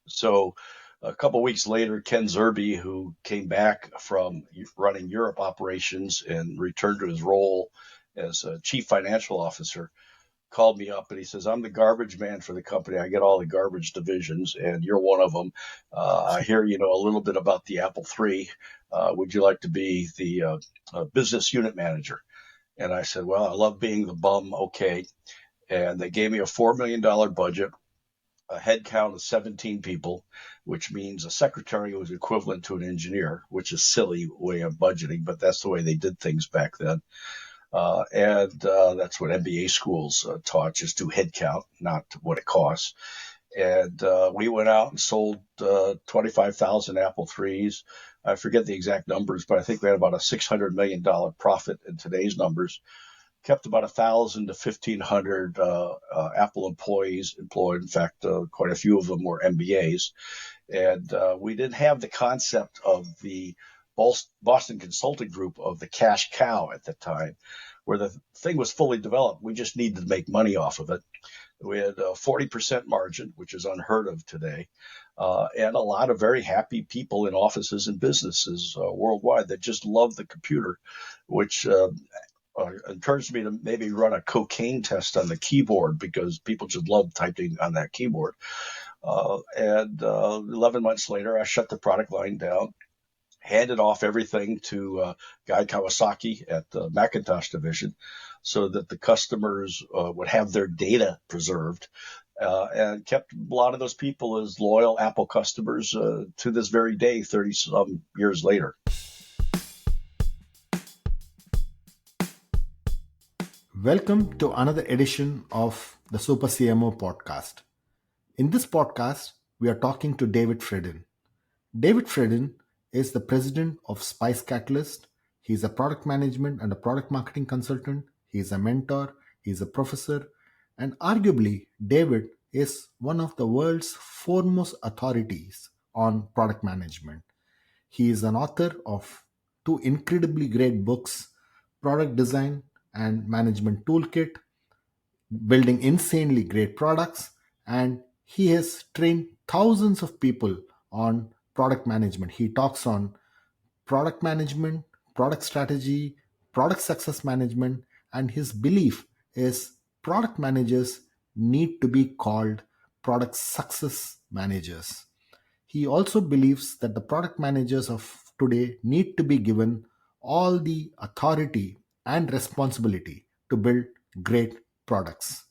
So a couple of weeks later, Ken Zerbe, who came back from running Europe operations and returned to his role as a chief financial officer, called me up and he says, "I'm the garbage man for the company. I get all the garbage divisions, and you're one of them. I hear you know a little bit about the Apple III. Would you like to be the business unit manager?" And I said, "Well, I love being the bum. Okay." And they gave me a $4 million budget, a head count of 17 people, which means a secretary was equivalent to an engineer, which is a silly way of budgeting, but that's the way they did things back then. And that's what MBA schools taught, just do head count, not what it costs. And we went out and sold 25,000 Apple IIIs. I forget the exact numbers, but I think we had about a $600 million profit in today's numbers. Kept about 1,000 to 1,500 Apple employees employed. In fact, quite a few of them were MBAs. And we didn't have the concept of the Boston Consulting Group of the cash cow at the time, where the thing was fully developed. We just needed to make money off of it. We had a 40% margin, which is unheard of today, and a lot of very happy people in offices and businesses worldwide that just love the computer, which encouraged me to maybe run a cocaine test on the keyboard because people just love typing on that keyboard. And 11 months later, I shut the product line down, handed off everything to Guy Kawasaki at the Macintosh division so that the customers would have their data preserved, and kept a lot of those people as loyal Apple customers to this very day, 30 some years later. Welcome to another edition of the Super CMO podcast. In this podcast, we are talking to David Fradin. David Fradin is the president of Spice Catalyst. He's a product management and a product marketing consultant. He's a mentor. He's a professor. And arguably, David is one of the world's foremost authorities on product management. He is an author of two incredibly great books, Product Design and Management Toolkit, Building Insanely Great Products, and he has trained thousands of people on product management. He talks on product management, product strategy, product success management, and his belief is product managers need to be called product success managers. He also believes that the product managers of today need to be given all the authority and responsibility to build great products.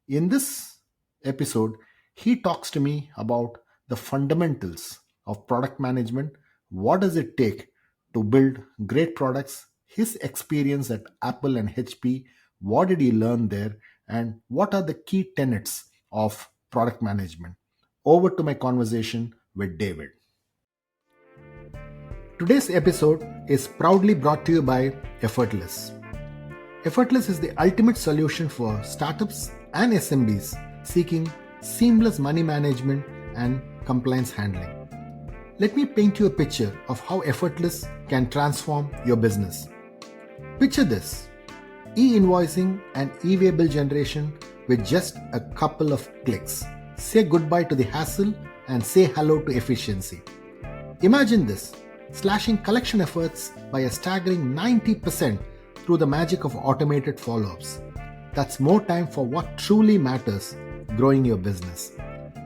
In this episode, he talks to me about the fundamentals of product management. What does it take to build great products? His experience at Apple and HP, what did he learn there? And what are the key tenets of product management? Over to my conversation with David. Today's episode is proudly brought to you by Effortless. Effortless is the ultimate solution for startups and SMBs seeking seamless money management and compliance handling. Let me paint you a picture of how Effortless can transform your business. Picture this: e-invoicing and e-way bill generation with just a couple of clicks. Say goodbye to the hassle and say hello to efficiency. Imagine this: slashing collection efforts by a staggering 90% through the magic of automated follow-ups. That's more time for what truly matters, growing your business.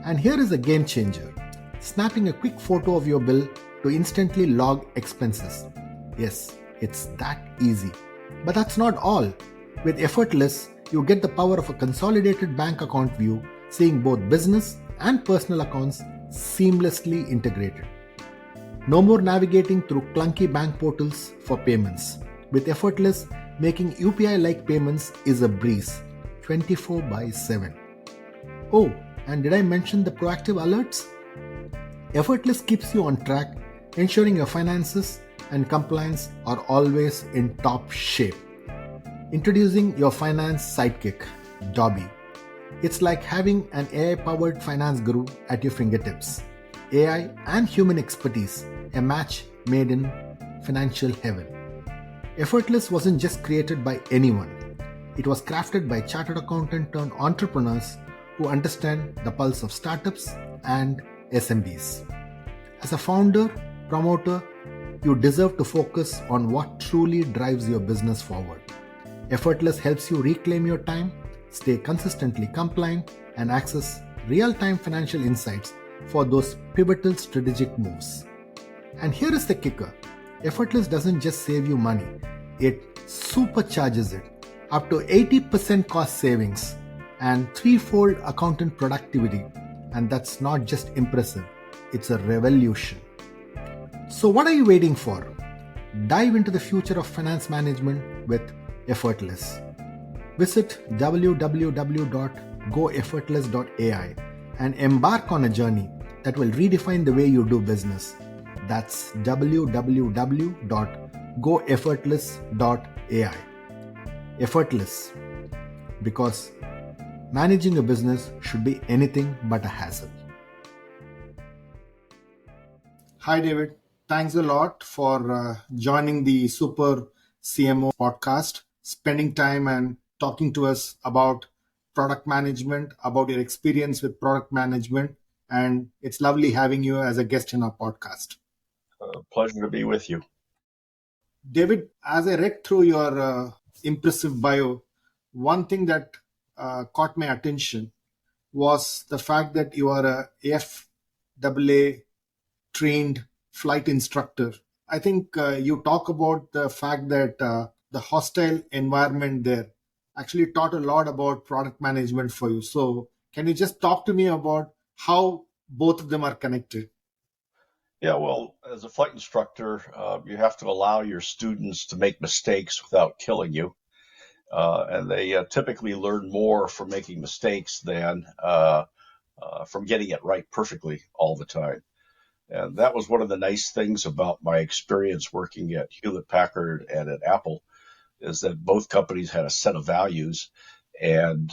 And here is a game changer: snapping a quick photo of your bill to instantly log expenses. Yes, it's that easy. But that's not all. With Effortless, you get the power of a consolidated bank account view, seeing both business and personal accounts seamlessly integrated. No more navigating through clunky bank portals for payments. With Effortless, making UPI-like payments is a breeze, 24/7. Oh, and did I mention the proactive alerts? Effortless keeps you on track, ensuring your finances and compliance are always in top shape. Introducing your finance sidekick, Dobby. It's like having an AI-powered finance guru at your fingertips. AI and human expertise, a match made in financial heaven. Effortless wasn't just created by anyone. It was crafted by chartered accountant turned entrepreneurs who understand the pulse of startups and SMBs. As a founder, promoter, you deserve to focus on what truly drives your business forward. Effortless helps you reclaim your time, stay consistently compliant, and access real time financial insights for those pivotal strategic moves. And here is the kicker: Effortless doesn't just save you money, it supercharges it. Up to 80% cost savings and threefold accountant productivity. And that's not just impressive, it's a revolution. So, what are you waiting for? Dive into the future of finance management with Effortless. Visit www.goeffortless.ai and embark on a journey that will redefine the way you do business. That's www.goeffortless.ai. Effortless, because managing a business should be anything but a hassle. Hi, David. Thanks a lot for joining the Super CMO podcast, spending time and talking to us about product management, about your experience with product management. And it's lovely having you as a guest in our podcast. Pleasure to be with you. David, as I read through your impressive bio, one thing that caught my attention was the fact that you are a FAA trained flight instructor. I think you talk about the fact that the hostile environment there actually taught a lot about product management for you. So, can you just talk to me about how both of them are connected? Yeah, well, as a flight instructor, you have to allow your students to make mistakes without killing you. And they typically learn more from making mistakes than from getting it right perfectly all the time. And that was one of the nice things about my experience working at Hewlett Packard and at Apple, is that both companies had a set of values, and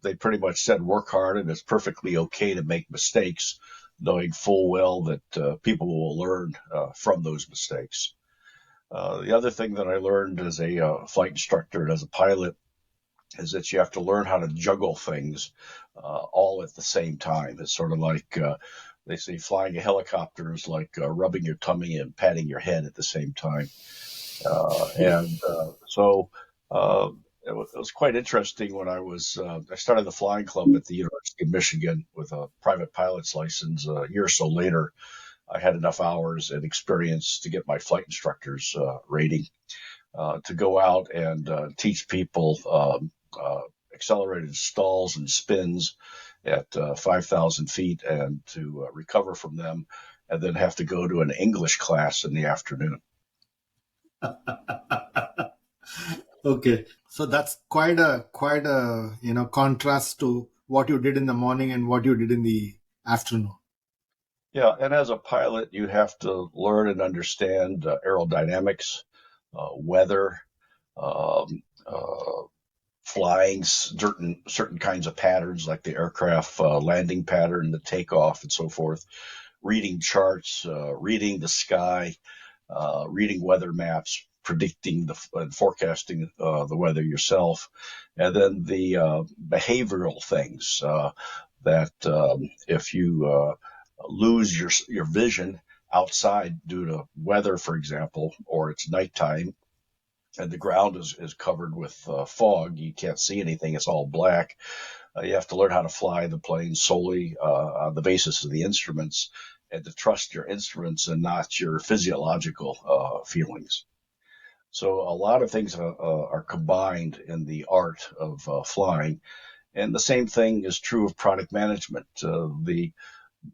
they pretty much said work hard and it's perfectly okay to make mistakes, knowing full well that people will learn from those mistakes. The other thing that I learned as a flight instructor and as a pilot is that you have to learn how to juggle things all at the same time. It's sort of like they say flying a helicopter is like rubbing your tummy and patting your head at the same time. So it was quite interesting when I started the flying club at the University of Michigan with a private pilot's license. A year or so later, I had enough hours and experience to get my flight instructor's rating to go out and teach people accelerated stalls and spins at 5,000 feet and to recover from them, and then have to go to an English class in the afternoon. Okay, so that's quite a contrast to what you did in the morning and what you did in the afternoon. Yeah, and as a pilot, you have to learn and understand aerodynamics, weather, um, flying certain kinds of patterns like the aircraft landing pattern, the takeoff, and so forth. Reading charts, reading the sky, reading weather maps, predicting and forecasting the weather yourself, and then the behavioral things that if you lose your vision outside due to weather, for example, or it's nighttime and the ground is covered with fog, you can't see anything, it's all black. You have to learn how to fly the plane solely on the basis of the instruments, and to trust your instruments and not your physiological feelings. So a lot of things are combined in the art of flying. And the same thing is true of product management. The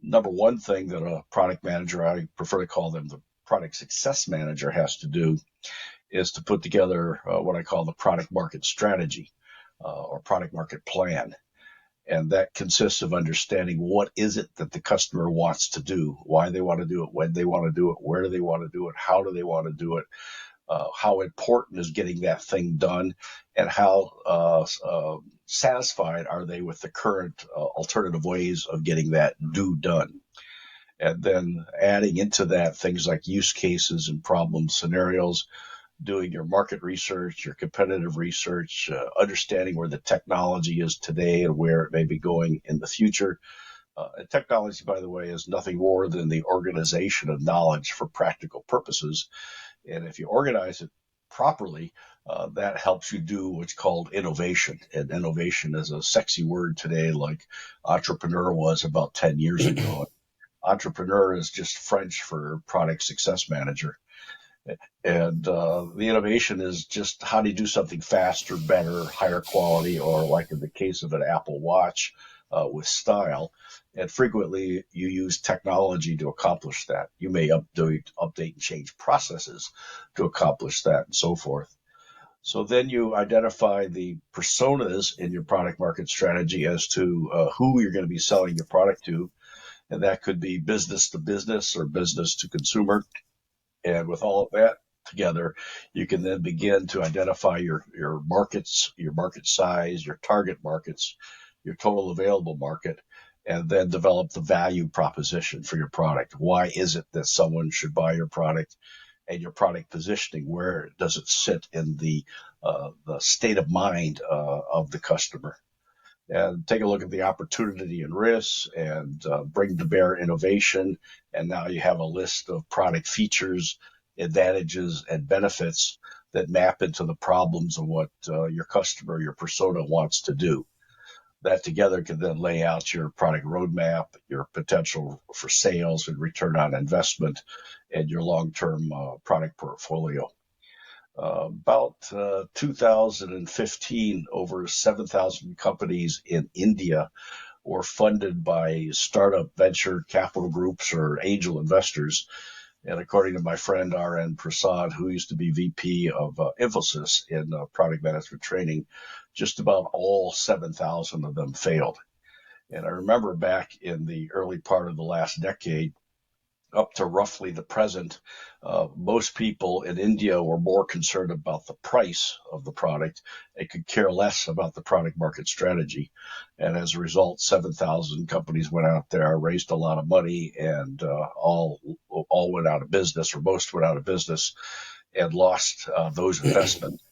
number one thing that a product manager, I prefer to call them the product success manager, has to do is to put together what I call the product market strategy or product market plan. And that consists of understanding what is it that the customer wants to do, why they want to do it, when they want to do it, where do they want to do it, how do they want to do it, how important is getting that thing done, and how satisfied are they with the current alternative ways of getting that done. And then adding into that things like use cases and problem scenarios, doing your market research, your competitive research, understanding where the technology is today and where it may be going in the future, And technology, by the way, is nothing more than the organization of knowledge for practical purposes. And if you organize it properly, that helps you do what's called innovation. And innovation is a sexy word today, like entrepreneur was about 10 years ago. Entrepreneur is just French for product success manager. And the innovation is just how do you do something faster, better, higher quality, or like in the case of an Apple Watch, with style. And frequently you use technology to accomplish that. You may update and change processes to accomplish that and so forth. So then you identify the personas in your product market strategy as to who you're going to be selling your product to. And that could be business to business or business to consumer. And with all of that together, you can then begin to identify your markets, your market size, your target markets, your total available market, and then develop the value proposition for your product. Why is it that someone should buy your product? And your product positioning, where does it sit in the state of mind of the customer? And take a look at the opportunity and risks and bring to bear innovation. And now you have a list of product features, advantages, and benefits that map into the problems of what your customer, your persona wants to do. That together can then lay out your product roadmap, your potential for sales and return on investment, and your long-term product portfolio. About 2015, over 7,000 companies in India were funded by startup venture capital groups or angel investors. And according to my friend R.N. Prasad, who used to be VP of Infosys in product management training, just about all 7,000 of them failed. And I remember back in the early part of the last decade, up to roughly the present, most people in India were more concerned about the price of the product. They could care less about the product market strategy. And as a result, 7,000 companies went out there, raised a lot of money, and all went out of business, or most went out of business, and lost those investments.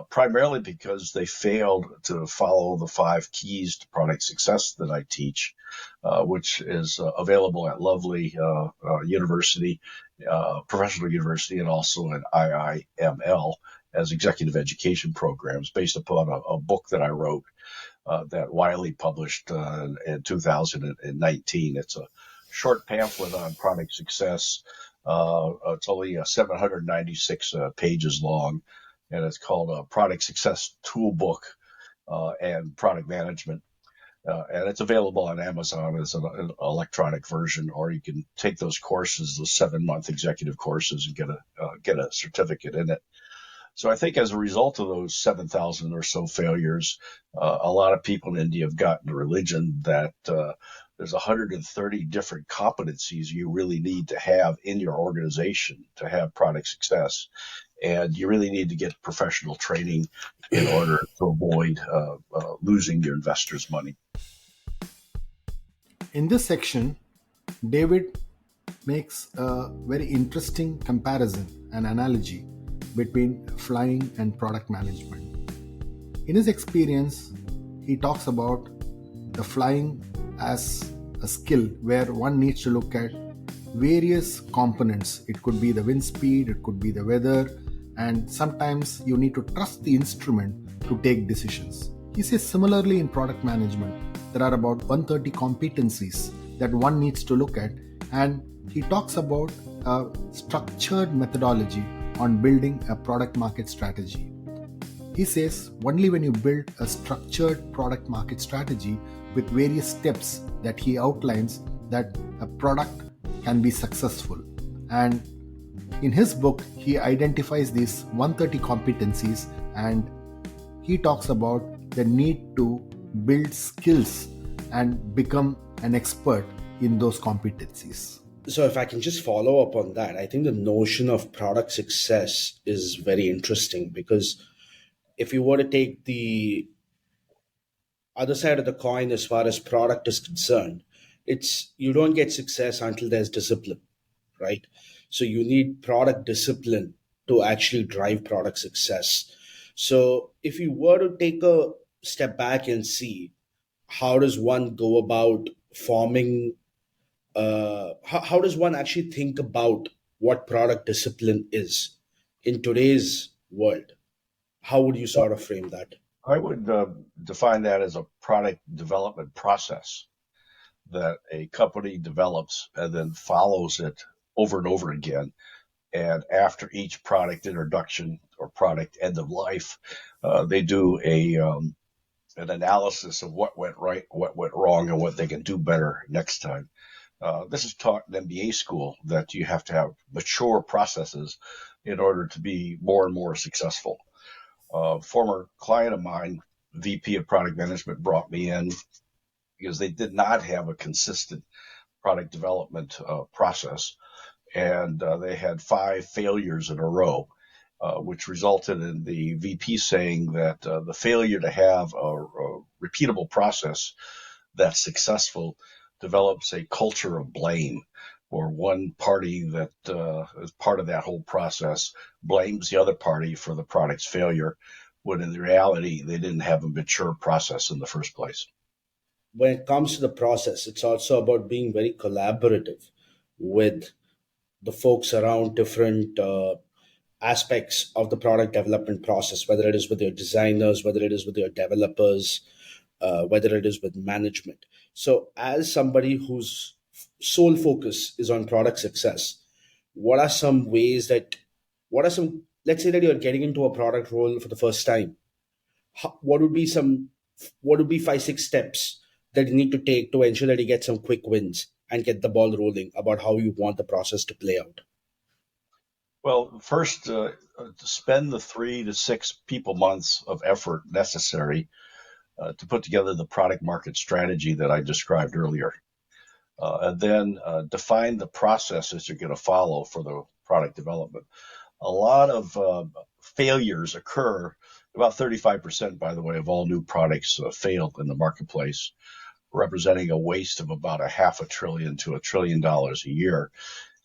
Primarily because they failed to follow the 5 keys to product success that I teach, which is available at Lovely University, Professional University, and also at IIML as executive education programs based upon a book that I wrote that Wiley published in 2019. It's a short pamphlet on product success. It's only 796 pages long. And it's called a Product Success Toolbook and Product Management. And it's available on Amazon as an electronic version, or you can take those courses, those 7-month executive courses, and get a certificate in it. So I think as a result of those 7,000 or so failures, a lot of people in India have gotten a religion that there's 130 different competencies you really need to have in your organization to have product success. And you really need to get professional training in order to avoid losing your investors' money. In this section, David makes a very interesting comparison and analogy between flying and product management. In his experience, he talks about the flying as a skill where one needs to look at various components. It could be the wind speed, it could be the weather, and sometimes you need to trust the instrument to take decisions. He says similarly in product management, there are about 130 competencies that one needs to look at, and he talks about a structured methodology on building a product market strategy. He says only when you build a structured product market strategy with various steps that he outlines that a product can be successful. And in his book, he identifies these 130 competencies, and he talks about the need to build skills and become an expert in those competencies. So if I can just follow up on that, I think the notion of product success is very interesting, because if you were to take the other side of the coin as far as product is concerned, it's you don't get success until there's discipline, right? So you need product discipline to actually drive product success. So if you were to take a step back and see how does one go about forming, how does one actually think about what product discipline is in today's world? How would you sort of frame that? I would define that as a product development process that a company develops and then follows it over and over again. And after each product introduction or product end of life, they do an analysis of what went right, what went wrong, and what they can do better next time. This is taught in MBA school, that you have to have mature processes in order to be more and more successful. Former client of mine, VP of product management, brought me in because they did not have a consistent product development process. And they had 5 failures in a row, which resulted in the VP saying that the failure to have a repeatable process that's successful develops a culture of blame, or one party that is part of that whole process blames the other party for the product's failure, when in reality they didn't have a mature process in the first place. When it comes to the process, it's also about being very collaborative with the folks around different aspects of the product development process, whether it is with your designers, whether it is with your developers, whether it is with management. So, as somebody whose sole focus is on product success, what are some ways that, let's say that you're getting into a product role for the first time, what would be 5, 6 steps that you need to take to ensure that you get some quick wins and get the ball rolling about how you want the process to play out? Well, first, to spend the 3 to 6 people months of effort necessary to put together the product market strategy that I described earlier. And then define the processes you're going to follow for the product development. A lot of failures occur. About 35%, by the way, of all new products fail in the marketplace, representing a waste of about $500 billion to $1 trillion a year.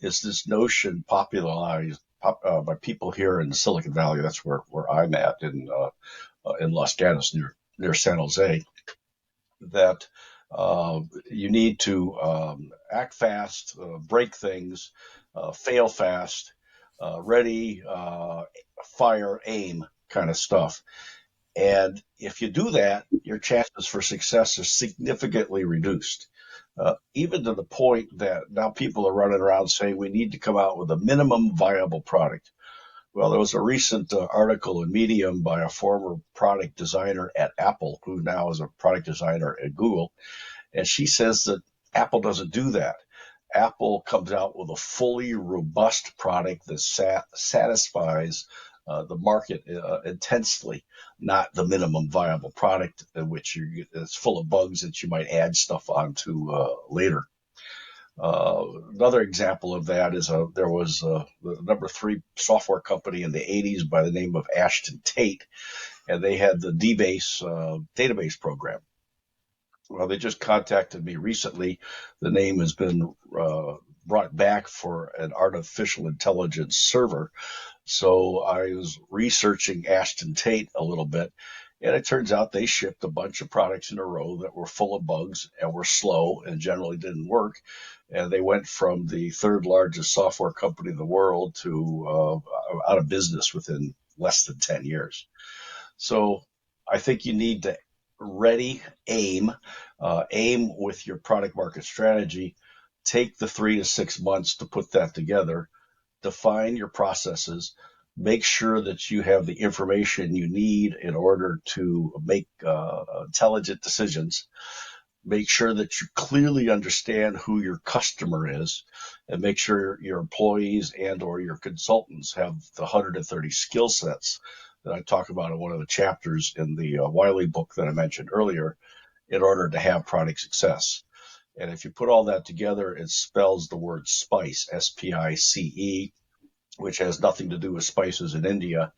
Is this notion popularized by people here in Silicon Valley? That's where I'm at in Los Gatos, near San Jose. That you need to act fast, break things, fail fast, ready, fire, aim kind of stuff. And if you do that, your chances for success are significantly reduced, even to the point that now people are running around saying we need to come out with a minimum viable product. Well, there was a recent article in Medium by a former product designer at Apple, who now is a product designer at Google, and she says that Apple doesn't do that. Apple comes out with a fully robust product that satisfies the market intensely, not the minimum viable product, which is full of bugs that you might add stuff onto later. Another example of that is there was the number 3 software company in the 80s by the name of Ashton Tate, and they had the DBase database program. Well, they just contacted me recently. The name has been brought back for an artificial intelligence server. So I was researching Ashton Tate a little bit, and it turns out they shipped a bunch of products in a row that were full of bugs and were slow and generally didn't work. And they went from the 3rd largest software company in the world to out of business within less than 10 years. So I think you need to aim with your product market strategy. Take the 3 to 6 months to put that together. Define your processes, make sure that you have the information you need in order to make intelligent decisions. Make sure that you clearly understand who your customer is, and make sure your employees and or your consultants have the 130 skill sets that I talk about in one of the chapters in the Wiley book that I mentioned earlier, in order to have product success. And if you put all that together, it spells the word SPICE, SPICE, which has nothing to do with spices in India,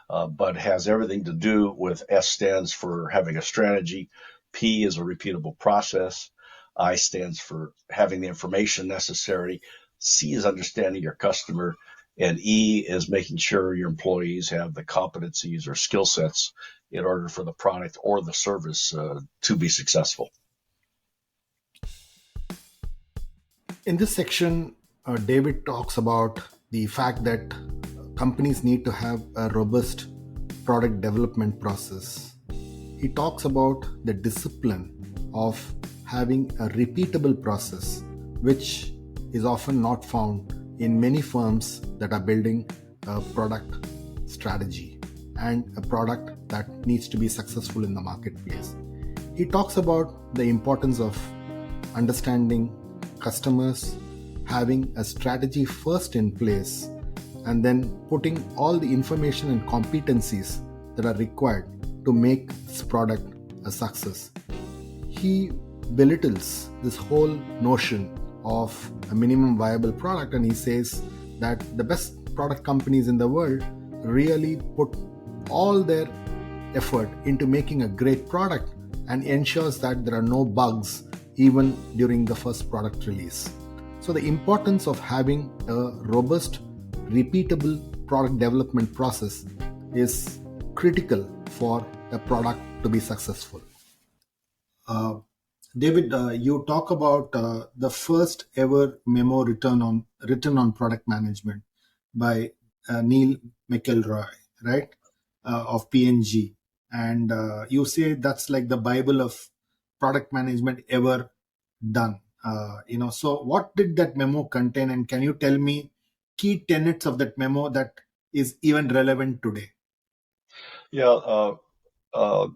but has everything to do with S stands for having a strategy, P is a repeatable process, I stands for having the information necessary, C is understanding your customer, and E is making sure your employees have the competencies or skill sets in order for the product or the service to be successful. In this section, David talks about the fact that companies need to have a robust product development process. He talks about the discipline of having a repeatable process, which is often not found in many firms that are building a product strategy and a product that needs to be successful in the marketplace. He talks about the importance of understanding customers, having a strategy first in place, and then putting all the information and competencies that are required to make this product a success. He belittles this whole notion of a minimum viable product, and he says that the best product companies in the world really put all their effort into making a great product and ensures that there are no bugs even during the first product release. So the importance of having a robust, repeatable product development process is critical for a product to be successful. Uh, David, you talk about the first ever memo written on product management by Neil McElroy, right, of P&G, and you say that's like the Bible of product management ever done. So what did that memo contain, and can you tell me key tenets of that memo that is even relevant today? Yeah, uh,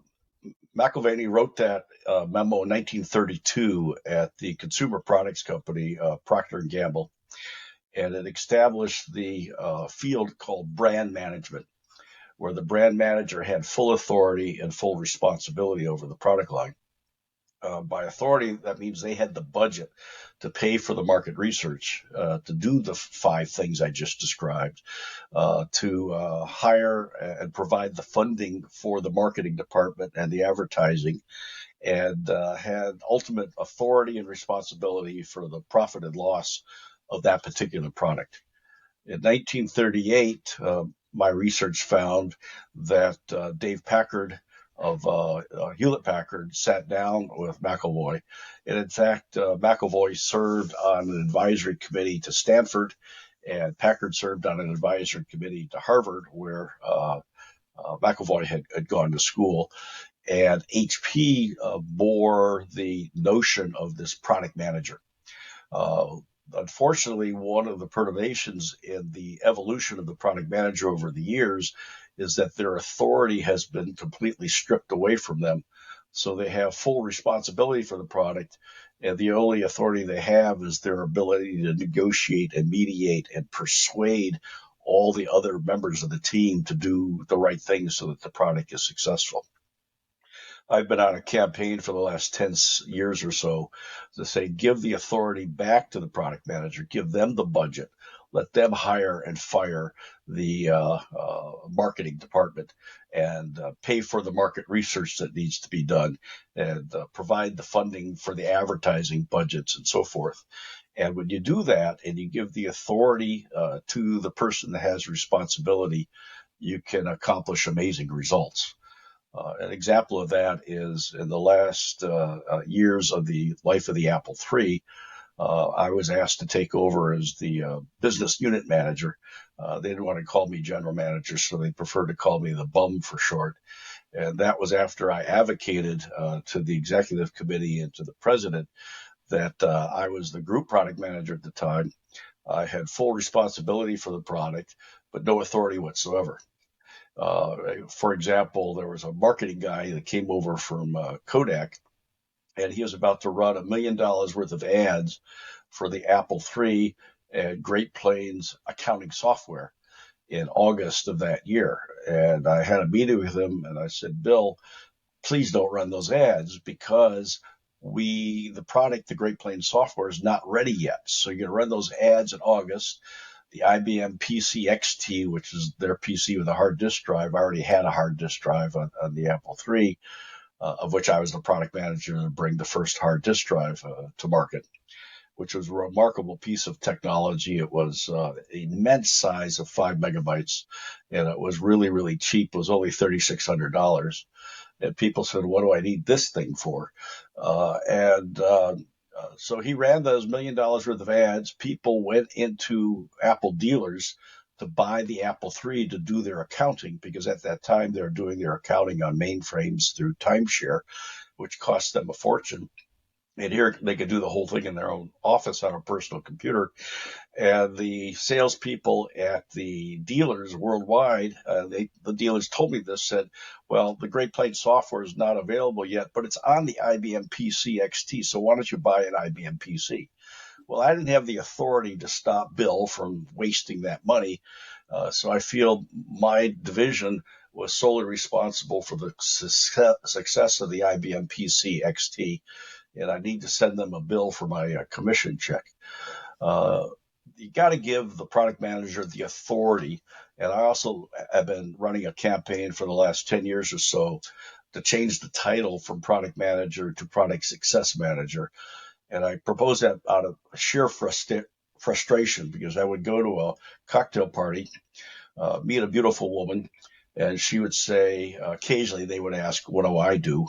McIlvaney wrote that memo in 1932 at the consumer products company, Procter and Gamble, and it established the field called brand management, where the brand manager had full authority and full responsibility over the product line. By authority, that means they had the budget to pay for the market research, to do the 5 things I just described, to hire and provide the funding for the marketing department and the advertising, and had ultimate authority and responsibility for the profit and loss of that particular product. In 1938, my research found that Dave Packard of Hewlett Packard sat down with McElroy. And in fact, McElroy served on an advisory committee to Stanford, and Packard served on an advisory committee to Harvard, where McElroy had gone to school. And HP bore the notion of this product manager. Unfortunately, one of the perturbations in the evolution of the product manager over the years is that their authority has been completely stripped away from them. So they have full responsibility for the product, and the only authority they have is their ability to negotiate and mediate and persuade all the other members of the team to do the right thing so that the product is successful. I've been on a campaign for the last 10 years or so to say, give the authority back to the product manager, give them the budget, let them hire and fire the marketing department, and pay for the market research that needs to be done, and provide the funding for the advertising budgets and so forth. And when you do that and you give the authority to the person that has responsibility, you can accomplish amazing results. An example of that is in the last years of the life of the Apple III, I was asked to take over as the business unit manager. They didn't want to call me general manager, so they preferred to call me the bum for short. And that was after I advocated to the executive committee and to the president that I was the group product manager at the time. I had full responsibility for the product, but no authority whatsoever. For example, there was a marketing guy that came over from Kodak, and he was about to run $1 million worth of ads for the Apple III and Great Plains accounting software in August of that year. And I had a meeting with him, and I said, Bill, please don't run those ads because the product, the Great Plains software, is not ready yet. So you're going to run those ads in August. The IBM PC XT, which is their PC with a hard disk drive, I already had a hard disk drive on the Apple III, of which I was the product manager to bring the first hard disk drive to market, which was a remarkable piece of technology. It was an immense size of 5 megabytes, and it was really, really cheap. It was only $3,600. And people said, what do I need this thing for? So he ran those $1 million worth of ads. People went into Apple dealers to buy the Apple III to do their accounting, because at that time they were doing their accounting on mainframes through timeshare, which cost them a fortune. And here they could do the whole thing in their own office on a personal computer. And the salespeople at the dealers worldwide, the dealers told me this, said, well, the Great Plains software is not available yet, but it's on the IBM PC XT. So why don't you buy an IBM PC? Well, I didn't have the authority to stop Bill from wasting that money. So I feel my division was solely responsible for the success of the IBM PC XT. And I need to send them a bill for my commission check. You got to give the product manager the authority. And I also have been running a campaign for the last 10 years or so to change the title from product manager to product success manager. And I proposed that out of sheer frustration, because I would go to a cocktail party, meet a beautiful woman, and she would say, occasionally they would ask, what do I do?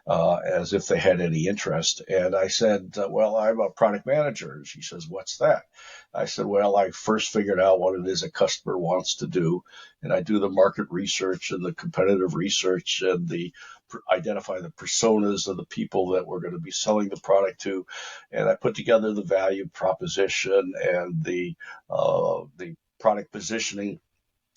As if they had any interest. And I said, well, I'm a product manager. And she says, what's that? I said, well, I first figured out what it is a customer wants to do. And I do the market research and the competitive research and identify the personas of the people that we're going to be selling the product to. And I put together the value proposition and the product positioning.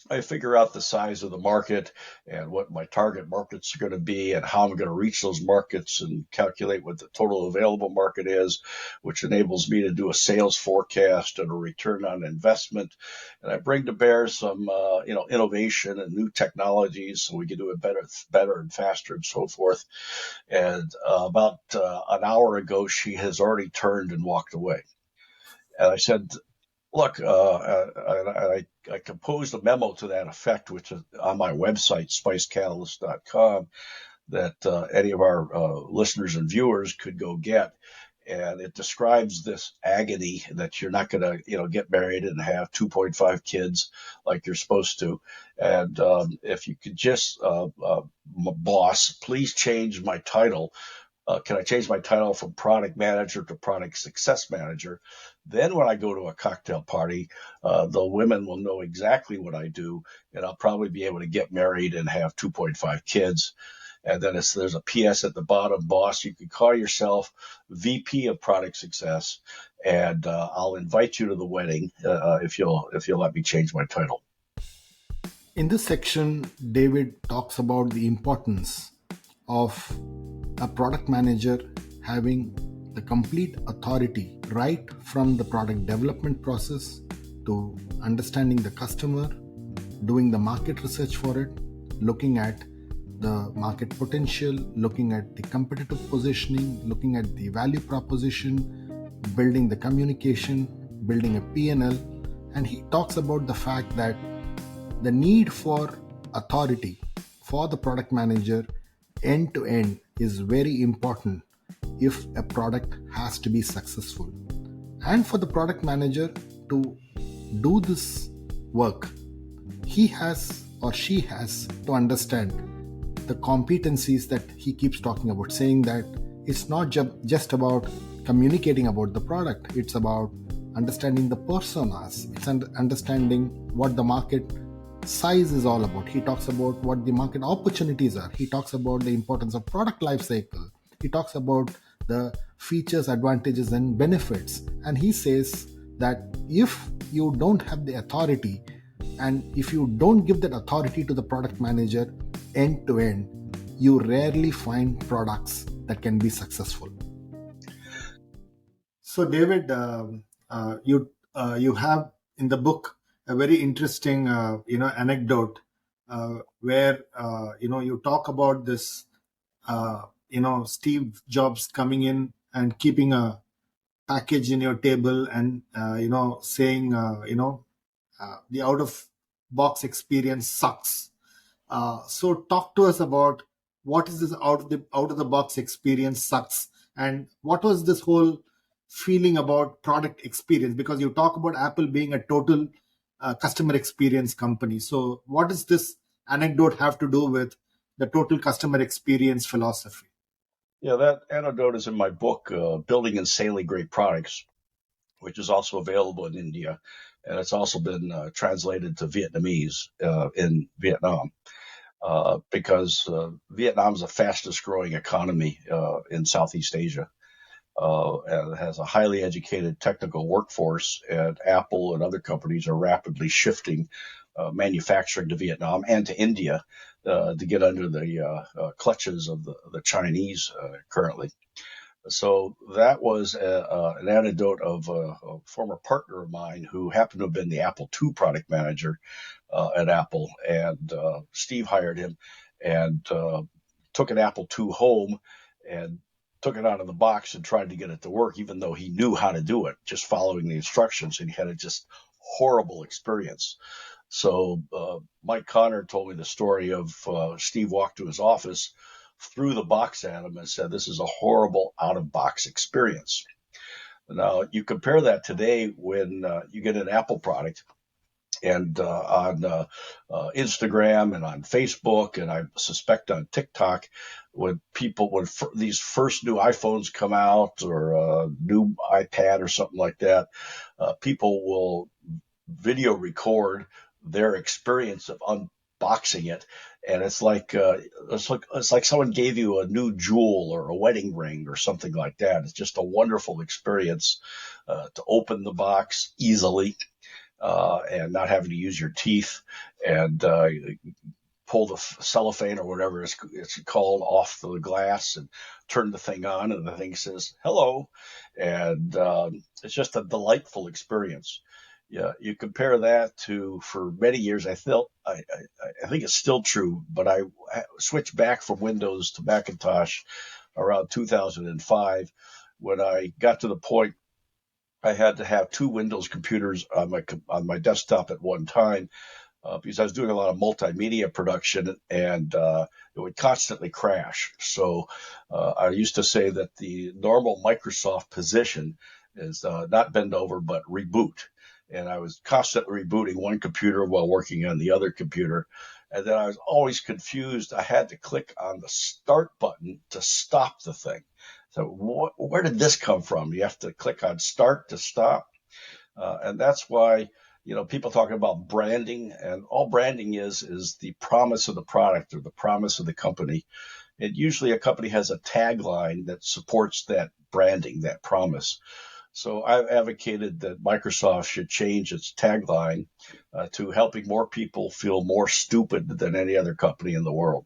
I figure out the size of the market and what my target markets are going to be and how I'm going to reach those markets, and calculate what the total available market is, which enables me to do a sales forecast and a return on investment. And I bring to bear some, innovation and new technologies so we can do it better and faster and so forth. And about an hour ago, she has already turned and walked away. And I said, look, I composed a memo to that effect, which is on my website, spicecatalyst.com, that any of our listeners and viewers could go get. And it describes this agony that you're not going to, get married and have 2.5 kids like you're supposed to. And if you could just, boss, please change my title. Can I change my title from product manager to product success manager? Then when I go to a cocktail party, the women will know exactly what I do, and I'll probably be able to get married and have 2.5 kids. And then there's a PS at the bottom, boss, you can call yourself VP of product success, and I'll invite you to the wedding if you'll let me change my title. In this section, David talks about the importance of a product manager having the complete authority right from the product development process to understanding the customer, doing the market research for it, looking at the market potential, looking at the competitive positioning, looking at the value proposition, building the communication, building a P&L. And he talks about the fact that the need for authority for the product manager end to end is very important if a product has to be successful. And for the product manager to do this work, he has or she has to understand the competencies that he keeps talking about, saying that it's not just about communicating about the product, it's about understanding the personas, it's understanding what the market size is all about. He talks about what the market opportunities are. He talks about the importance of product life cycle. He talks about the features, advantages, and benefits. And he says that if you don't have the authority, and if you don't give that authority to the product manager end to end, you rarely find products that can be successful. So, David, you have in the book a very interesting, anecdote where you talk about this, Steve Jobs coming in and keeping a package in your table and saying, the out of box experience sucks. So, talk to us about what is this out of the box experience sucks, and what was this whole feeling about product experience, because you talk about Apple being a total customer experience company. So what does this anecdote have to do with the total customer experience philosophy? Yeah, that anecdote is in my book, Building Insanely Great Products, which is also available in India. And it's also been translated to Vietnamese in Vietnam because Vietnam is the fastest growing economy in Southeast Asia. And it has a highly educated technical workforce, and Apple and other companies are rapidly shifting manufacturing to Vietnam and to India to get under the clutches of the Chinese currently. So that was an anecdote of a former partner of mine who happened to have been the Apple II product manager at Apple, and Steve hired him and took an Apple II home and took it out of the box and tried to get it to work, even though he knew how to do it, just following the instructions, and he had a just horrible experience. So Mike Connor told me the story of Steve walked to his office, threw the box at him, and said, "This is a horrible out-of-box experience." Now, you compare that today when you get an Apple product, and on Instagram and on Facebook, and I suspect on TikTok, when these first new iPhones come out, or a new iPad or something like that, people will video record their experience of unboxing it, and it's like someone gave you a new jewel or a wedding ring or something like that. It's just a wonderful experience to open the box easily and not having to use your teeth and pull the cellophane or whatever it's called off the glass and turn the thing on, and the thing says hello, and it's just a delightful experience. Yeah, you compare that to, for many years, I think it's still true, but I switched back from Windows to Macintosh around 2005 when I got to the point I had to have two Windows computers on my desktop at one time because I was doing a lot of multimedia production, and it would constantly crash. So I used to say that the normal Microsoft position is not bend over, but reboot. And I was constantly rebooting one computer while working on the other computer. And then I was always confused. I had to click on the start button to stop the thing. So where did this come from? You have to click on start to stop. And that's why, people talking about branding, and all branding is the promise of the product or the promise of the company. And usually a company has a tagline that supports that branding, that promise. So I've advocated that Microsoft should change its tagline to helping more people feel more stupid than any other company in the world.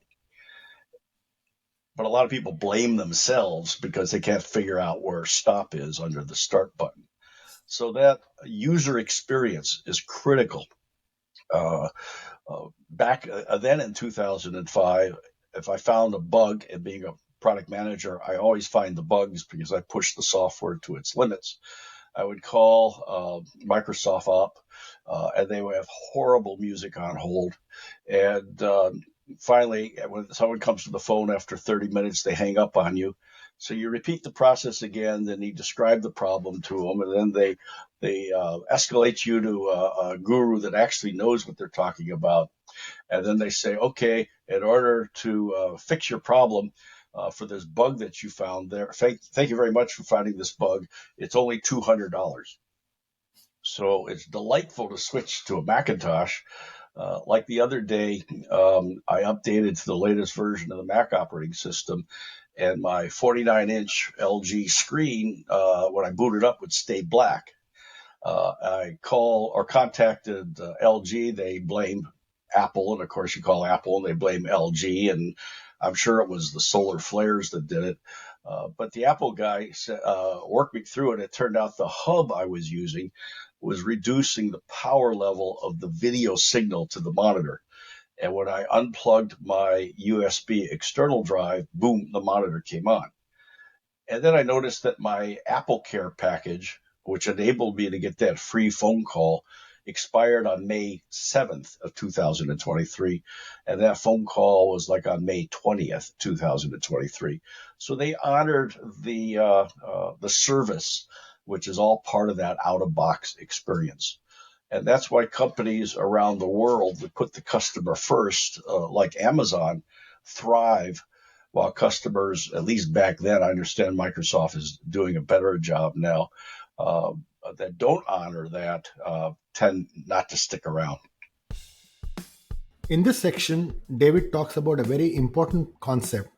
But a lot of people blame themselves because they can't figure out where stop is under the start button. So that user experience is critical. Back then in 2005, if I found a bug, and being a product manager, I always find the bugs because I push the software to its limits. I would call Microsoft up, and they would have horrible music on hold. And finally, when someone comes to the phone after 30 minutes, they hang up on you. So you repeat the process again, then you describe the problem to them, and then they escalate you to a guru that actually knows what they're talking about. And then they say, okay, in order to fix your problem, for this bug that you found there, thank you very much for finding this bug. It's only $200. So it's delightful to switch to a Macintosh. Like the other day, I updated to the latest version of the Mac operating system, and my 49-inch LG screen, when I booted up, would stay black. I contacted LG. They blamed Apple, and of course you call Apple and they blame LG, and I'm sure it was the solar flares that did it. But the Apple guy worked me through it. It turned out the hub I was using was reducing the power level of the video signal to the monitor. And when I unplugged my USB external drive, boom, the monitor came on. And then I noticed that my Apple Care package, which enabled me to get that free phone call, expired on May 7th of 2023. And that phone call was like on May 20th, 2023. So they honored the service, which is all part of that out-of-box experience. And that's why companies around the world that put the customer first, like Amazon, thrive while customers, at least back then, I understand Microsoft is doing a better job now, uh, that don't honor that tend not to stick around. In this section, David talks about a very important concept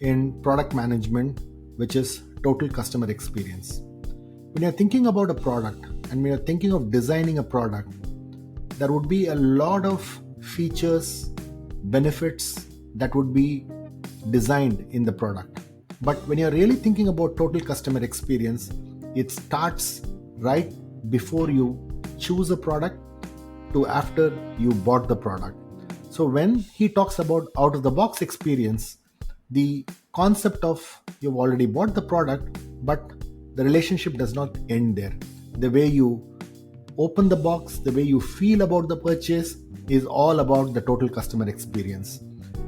in product management, which is total customer experience. When you're thinking about a product and when you're thinking of designing a product, there would be a lot of features, benefits that would be designed in the product. But when you're really thinking about total customer experience, it starts right before you choose a product to after you bought the product. So when he talks about out of the box experience, the concept of you've already bought the product, but the relationship does not end there. The way you open the box, the way you feel about the purchase is all about the total customer experience.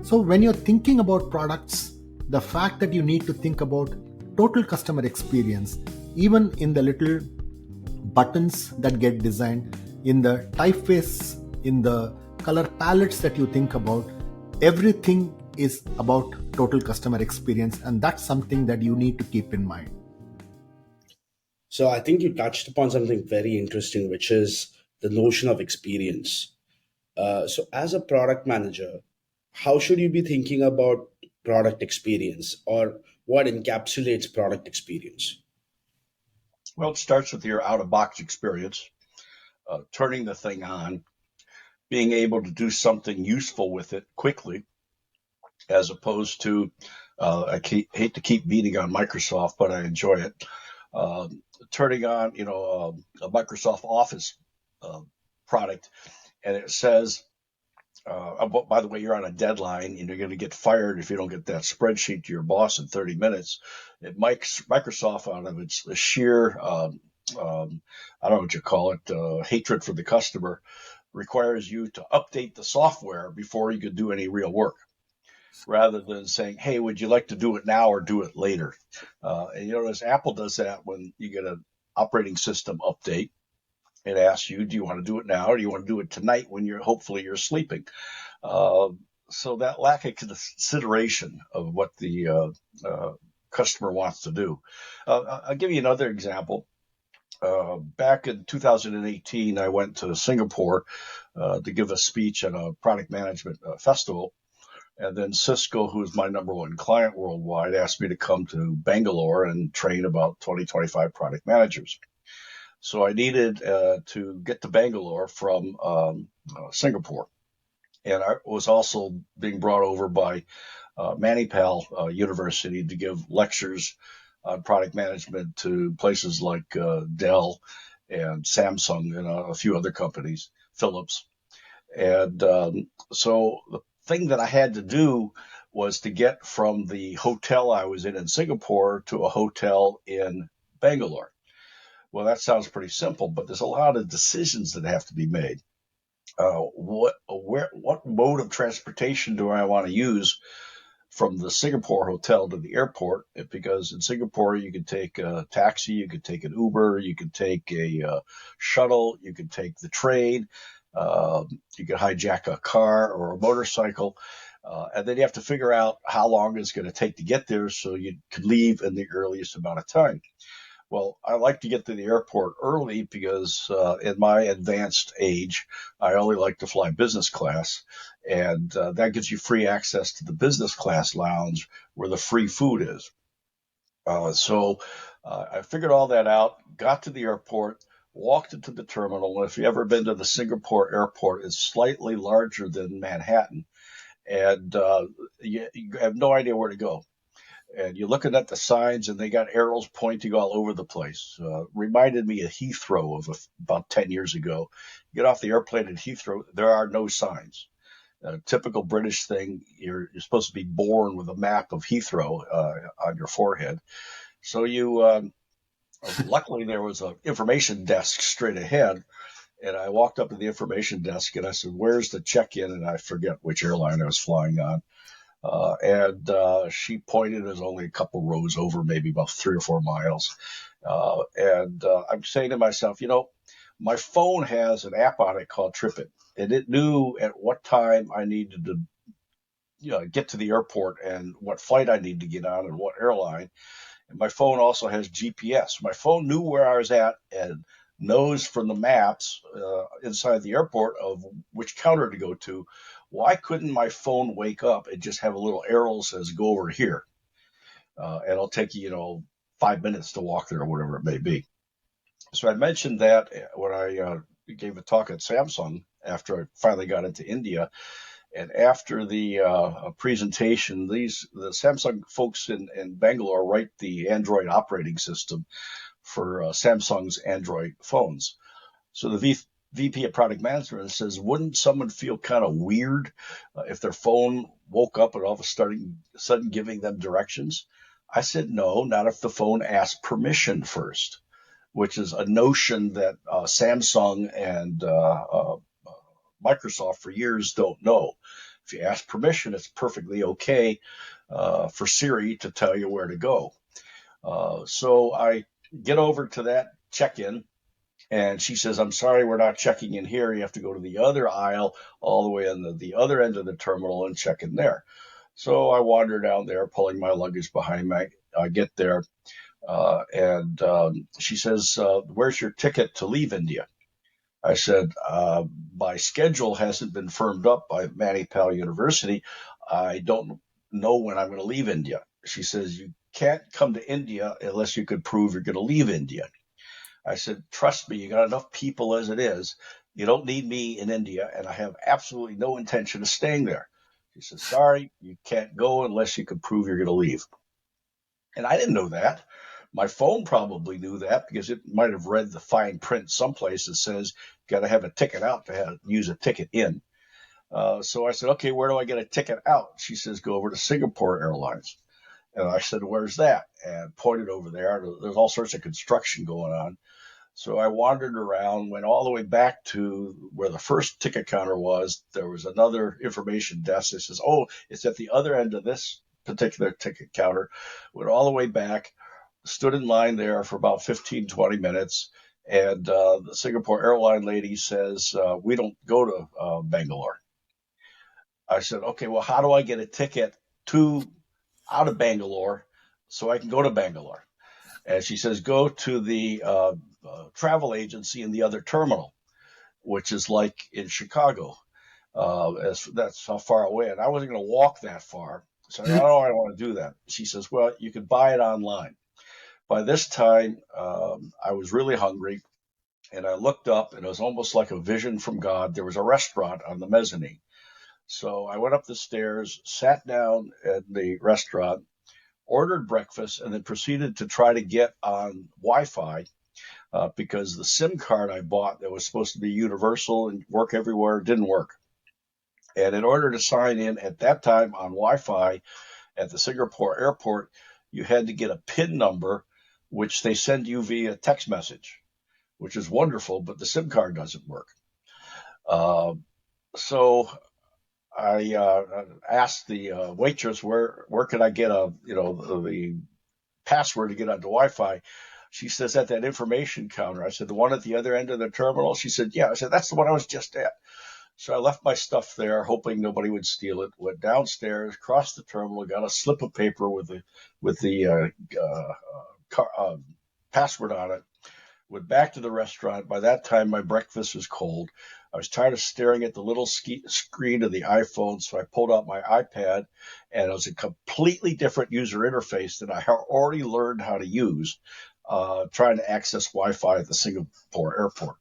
So when you're thinking about products, the fact that you need to think about total customer experience, even in the little buttons that get designed, in the typeface, in the color palettes that you think about, everything is about total customer experience, and that's something that you need to keep in mind. So I think you touched upon something very interesting, which is the notion of experience. So as a product manager, how should you be thinking about product experience, or what encapsulates product experience? Well, it starts with your out of box experience, turning the thing on, being able to do something useful with it quickly, as opposed to, hate to keep beating on Microsoft, but I enjoy it. Uh, Turning on, a Microsoft Office uh, product, and it says, by the way, you're on a deadline and you're going to get fired if you don't get that spreadsheet to your boss in 30 minutes. It makes Microsoft, out of its sheer, I don't know what you call it, hatred for the customer, requires you to update the software before you could do any real work, rather than saying, hey, would you like to do it now or do it later? And you notice Apple does that when you get an operating system update. It asks you, do you want to do it now or do you want to do it tonight when hopefully you're sleeping? Uh, so that lack of consideration of what the customer wants to do. I'll give you another example. Back in 2018, I went to Singapore to give a speech at a product management festival. And then Cisco, who's my number one client worldwide, asked me to come to Bangalore and train about 20, 25 product managers. So I needed to get to Bangalore from Singapore. And I was also being brought over by Manipal University to give lectures on product management to places like Dell and Samsung and a few other companies, Philips. And so the thing that I had to do was to get from the hotel I was in Singapore to a hotel in Bangalore. Well, that sounds pretty simple, but there's a lot of decisions that have to be made. What mode of transportation do I want to use from the Singapore hotel to the airport? Because in Singapore, you could take a taxi, you could take an Uber, you could take a shuttle, you could take the train, you could hijack a car or a motorcycle. And then you have to figure out how long it's going to take to get there so you could leave in the earliest amount of time. Well, I like to get to the airport early because in my advanced age, I only like to fly business class. And that gives you free access to the business class lounge where the free food is. So I figured all that out, got to the airport, walked into the terminal. If you've ever been to the Singapore airport, it's slightly larger than Manhattan. And you have no idea where to go. And you're looking at the signs, and they got arrows pointing all over the place. Reminded me of Heathrow of about 10 years ago. You get off the airplane at Heathrow, there are no signs. A typical British thing, you're supposed to be born with a map of Heathrow on your forehead. So luckily there was an information desk straight ahead. And I walked up to the information desk and I said, where's the check-in? And I forget which airline I was flying on. And she pointed as only a couple rows over, maybe about 3 or 4 miles. And I'm saying to myself, my phone has an app on it called TripIt, and it knew at what time I needed to get to the airport and what flight I need to get on and what airline. And my phone also has GPS. My phone knew where I was at and knows from the maps inside the airport of which counter to go to. Why couldn't my phone wake up and just have a little arrow that says go over here? And it'll take you, 5 minutes to walk there or whatever it may be. So I mentioned that when I gave a talk at Samsung after I finally got into India. And after the presentation, the Samsung folks in Bangalore write the Android operating system for Samsung's Android phones. So the VP of product management says, wouldn't someone feel kind of weird if their phone woke up and all of a sudden giving them directions? I said, no, not if the phone asked permission first, which is a notion that Samsung and Microsoft for years don't know. If you ask permission, it's perfectly okay for Siri to tell you where to go. So I get over to that check-in, and she says, I'm sorry, we're not checking in here. You have to go to the other aisle all the way on the other end of the terminal and check in there. So I wander down there, pulling my luggage behind me. I get there, and she says, where's your ticket to leave India? I said, my schedule hasn't been firmed up by Manipal University. I don't know when I'm going to leave India. She says, you can't come to India unless you could prove you're going to leave India. I said, trust me, you got enough people as it is. You don't need me in India, and I have absolutely no intention of staying there. She says, sorry, you can't go unless you can prove you're going to leave. And I didn't know that. My phone probably knew that because it might have read the fine print someplace that says got to have a ticket out to use a ticket in. So I said, okay, where do I get a ticket out? She says, go over to Singapore Airlines. And I said, where's that? And pointed over there. There's all sorts of construction going on. So I wandered around, went all the way back to where the first ticket counter was. There was another information desk that says, oh, it's at the other end of this particular ticket counter. Went all the way back, stood in line there for about 15, 20 minutes. And the Singapore airline lady says, we don't go to Bangalore. I said, okay, well, how do I get a ticket out of Bangalore so I can go to Bangalore? And she says, go to the travel agency in the other terminal, which is like in Chicago. That's how far away. And I wasn't going to walk that far. So I don't want to do that. She says, well, you can buy it online. By this time, I was really hungry, and I looked up, and it was almost like a vision from God. There was a restaurant on the mezzanine. So I went up the stairs, sat down at the restaurant, ordered breakfast, and then proceeded to try to get on Wi-Fi because the SIM card I bought that was supposed to be universal and work everywhere didn't work. And in order to sign in at that time on Wi-Fi at the Singapore airport, you had to get a PIN number, which they send you via text message, which is wonderful, but the SIM card doesn't work. So I asked the waitress where could I get the password to get onto Wi-Fi. She says at that information counter. I said, the one at the other end of the terminal? She said, yeah. I said, that's the one I was just at. So I left my stuff there, hoping nobody would steal it. Went downstairs, crossed the terminal, got a slip of paper with the password on it. Went back to the restaurant. By that time, my breakfast was cold. I was tired of staring at the little screen of the iPhone, so I pulled out my iPad, and it was a completely different user interface that I already learned how to use, trying to access Wi-Fi at the Singapore airport.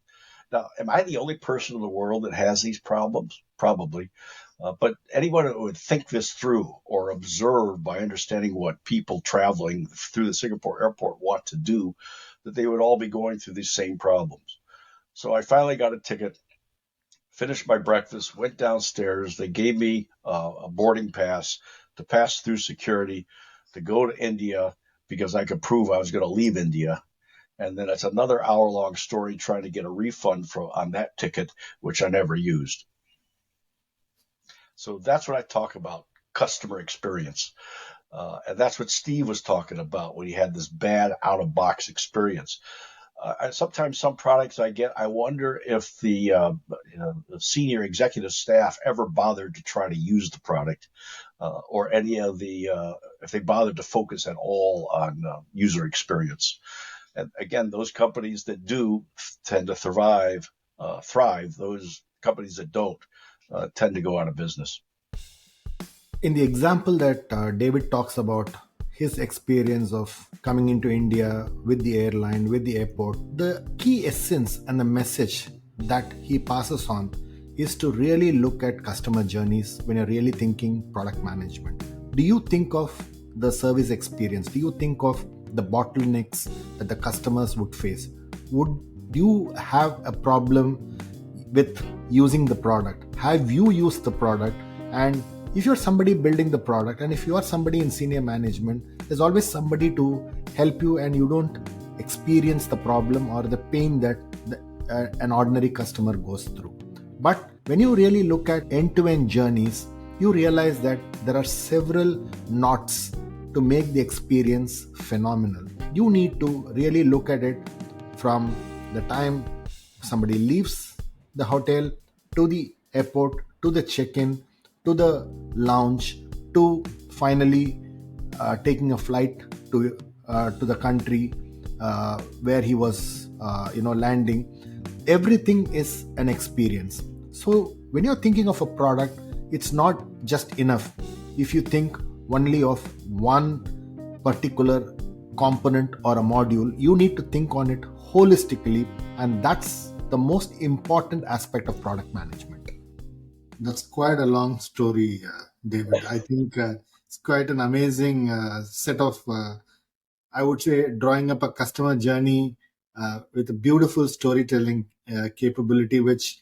Now, am I the only person in the world that has these problems? Probably. But anyone who would think this through or observe by understanding what people traveling through the Singapore airport want to do, that they would all be going through these same problems. So I finally got a ticket, finished my breakfast, went downstairs. They gave me a boarding pass to pass through security to go to India because I could prove I was going to leave India. And then it's another hour-long story trying to get a refund on that ticket, which I never used. So that's what I talk about, customer experience. And that's what Steve was talking about when he had this bad out-of-box experience. Sometimes some products I get, I wonder if the senior executive staff ever bothered to try to use the product or any of the, if they bothered to focus at all on user experience. And again, those companies that do tend to thrive. Those companies that don't tend to go out of business. In the example that David talks about his experience of coming into India with the airline, with the airport, the key essence and the message that he passes on is to really look at customer journeys when you're really thinking product management. Do you think of the service experience? Do you think of the bottlenecks that the customers would face? Would you have a problem with using the product? Have you used the product? And if you're somebody building the product, and if you are somebody in senior management, there's always somebody to help you, and you don't experience the problem or the pain that an ordinary customer goes through. But when you really look at end-to-end journeys, you realize that there are several knots to make the experience phenomenal. You need to really look at it from the time somebody leaves the hotel, to the airport, to the check-in, to the lounge, to finally taking a flight to the country where he was landing. Everything is an experience. So when you're thinking of a product, it's not just enough if you think only of one particular component or a module. You need to think on it holistically, and that's the most important aspect of product management. That's quite a long story, David. I think it's quite an amazing set of, I would say, drawing up a customer journey with a beautiful storytelling capability, which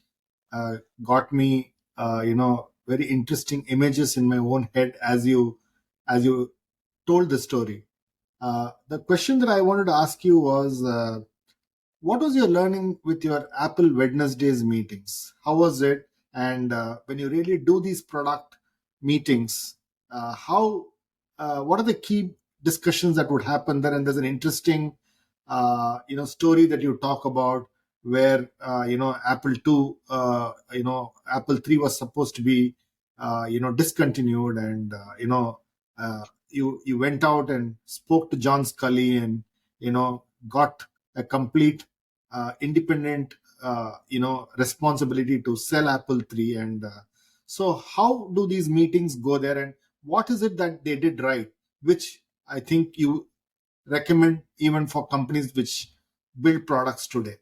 got me, very interesting images in my own head as you told the story. The question that I wanted to ask you was, what was your learning with your Apple Wednesdays meetings? How was it? And when you really do these product meetings, how what are the key discussions that would happen there? And there's an interesting story that you talk about where Apple 2, Apple 3 was supposed to be discontinued, and you went out and spoke to John Scully, and got a complete independent responsibility to sell Apple 3. And so how do these meetings go there, and what is it that they did right, which I think you recommend even for companies which build products today?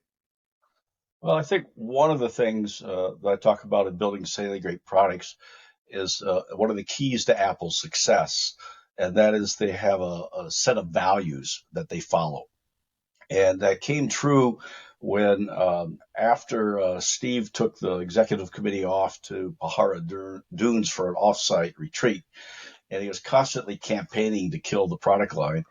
Well, I think one of the things that I talk about in building insanely great products is one of the keys to Apple's success, and that is they have a set of values that they follow. And that came true when, after Steve took the executive committee off to Pahara Dunes for an offsite retreat, and he was constantly campaigning to kill the product line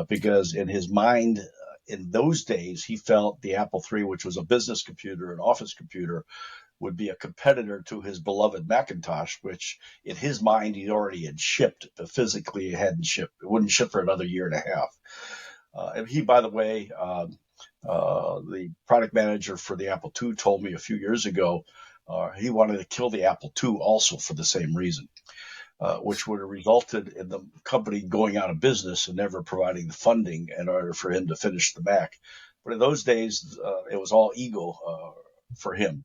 because in his mind, in those days, he felt the Apple III, which was a business computer, an office computer, would be a competitor to his beloved Macintosh, which in his mind he already had shipped, but physically it hadn't shipped. It wouldn't ship for another year and a half. And he, by the way, the product manager for the Apple II told me a few years ago he wanted to kill the Apple II also for the same reason, which would have resulted in the company going out of business and never providing the funding in order for him to finish the Mac. But in those days, it was all ego for him.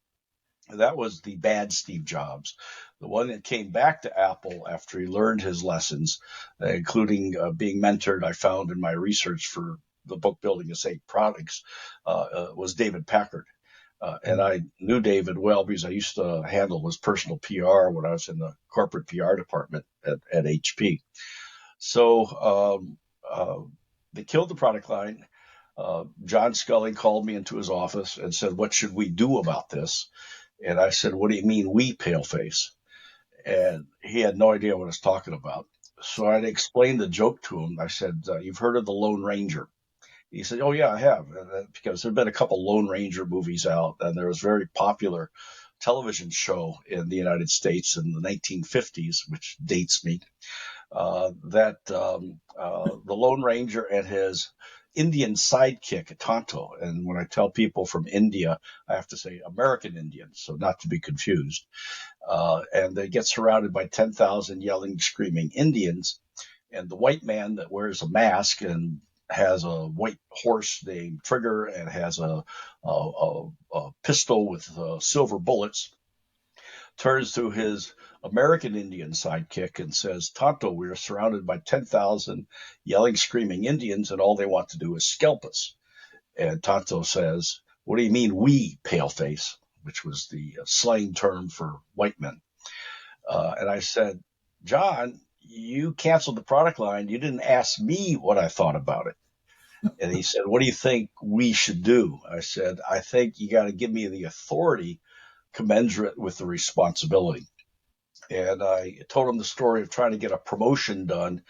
That was the bad Steve Jobs. The one that came back to Apple after he learned his lessons, including being mentored, I found in my research for the book Building Safe Products, was David Packard. And I knew David well because I used to handle his personal PR when I was in the corporate PR department at HP. So they killed the product line. John Scully called me into his office and said, "What should we do about this?" And I said, "What do you mean we, paleface?" And he had no idea what I was talking about. So I explained the joke to him. I said, "You've heard of the Lone Ranger?" He said, "Oh, yeah, I have." Because there had been a couple Lone Ranger movies out, and there was a very popular television show in the United States in the 1950s, which dates me, that the Lone Ranger and his Indian sidekick, Tonto. And when I tell people from India, I have to say American Indians, so not to be confused. And they get surrounded by 10,000 yelling, screaming Indians. And the white man that wears a mask and has a white horse named Trigger and has a pistol with silver bullets turns to his American Indian sidekick and says, Tonto, we are surrounded by 10,000 yelling, screaming Indians, and all they want to do is scalp us. And Tonto says, what do you mean we, paleface? Which was the slang term for white men. And I said, John, you canceled the product line. You didn't ask me what I thought about it. And he said, what do you think we should do? I said, I think you got to give me the authority commensurate with the responsibility. And I told him the story of trying to get a promotion done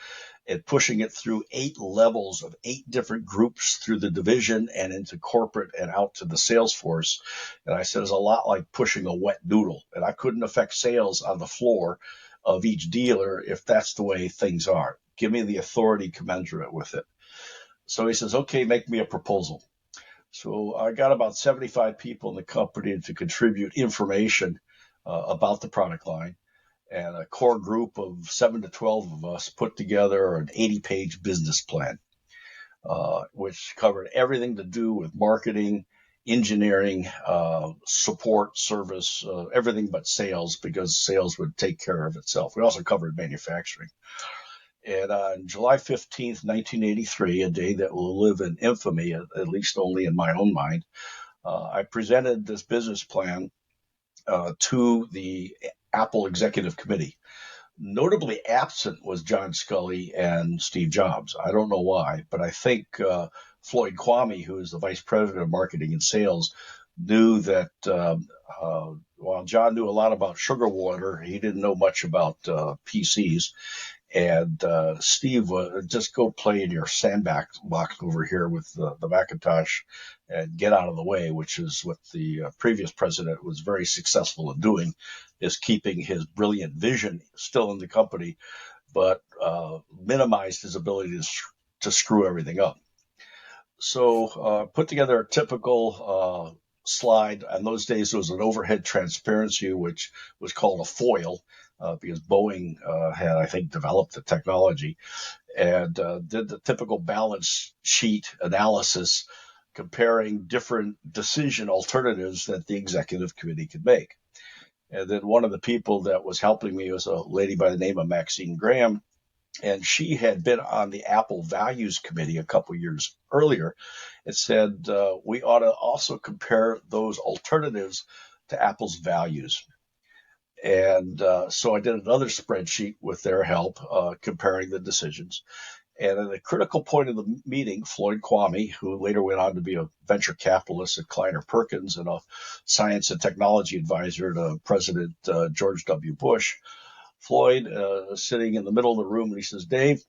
and pushing it through 8 levels of 8 different groups through the division and into corporate and out to the sales force. And I said, it's a lot like pushing a wet noodle. And I couldn't affect sales on the floor of each dealer if that's the way things are. Give me the authority commensurate with it. So he says, okay, make me a proposal. So I got about 75 people in the company to contribute information about the product line. And a core group of 7 to 12 of us put together an 80-page business plan, which covered everything to do with marketing, engineering, support, service, everything but sales, because sales would take care of itself. We also covered manufacturing. And on July 15th, 1983, a day that will live in infamy, at least only in my own mind, I presented this business plan to the Apple Executive Committee. Notably absent was John Scully and Steve Jobs. I don't know why, but I think Floyd Kwame, who is the vice president of marketing and sales, knew that while John knew a lot about sugar water, he didn't know much about PCs. And Steve, just go play in your sandbox over here with the Macintosh and get out of the way, which is what the previous president was very successful in doing, is keeping his brilliant vision still in the company, but minimized his ability to screw everything up. So put together a typical slide. In those days, there was an overhead transparency, which was called a foil. Because Boeing had, I think, developed the technology and did the typical balance sheet analysis comparing different decision alternatives that the executive committee could make. And then one of the people that was helping me was a lady by the name of Maxine Graham, and she had been on the Apple Values Committee a couple years earlier. It said we ought to also compare those alternatives to Apple's values. And so I did another spreadsheet with their help, comparing the decisions. And at a critical point of the meeting, Floyd Kwame, who later went on to be a venture capitalist at Kleiner Perkins and a science and technology advisor to President George W. Bush, Floyd sitting in the middle of the room, and he says, Dave,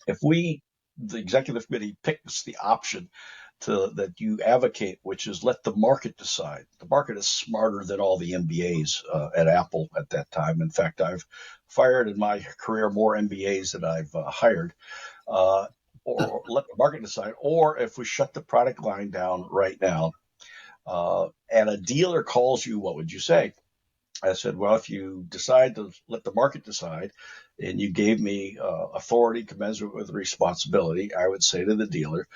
if the executive committee, picks the option that you advocate, which is let the market decide. The market is smarter than all the MBAs at Apple at that time. In fact, I've fired in my career more MBAs than I've hired. Or let the market decide. Or if we shut the product line down right now and a dealer calls you, what would you say? I said, well, if you decide to let the market decide and you gave me authority commensurate with responsibility, I would say to the dealer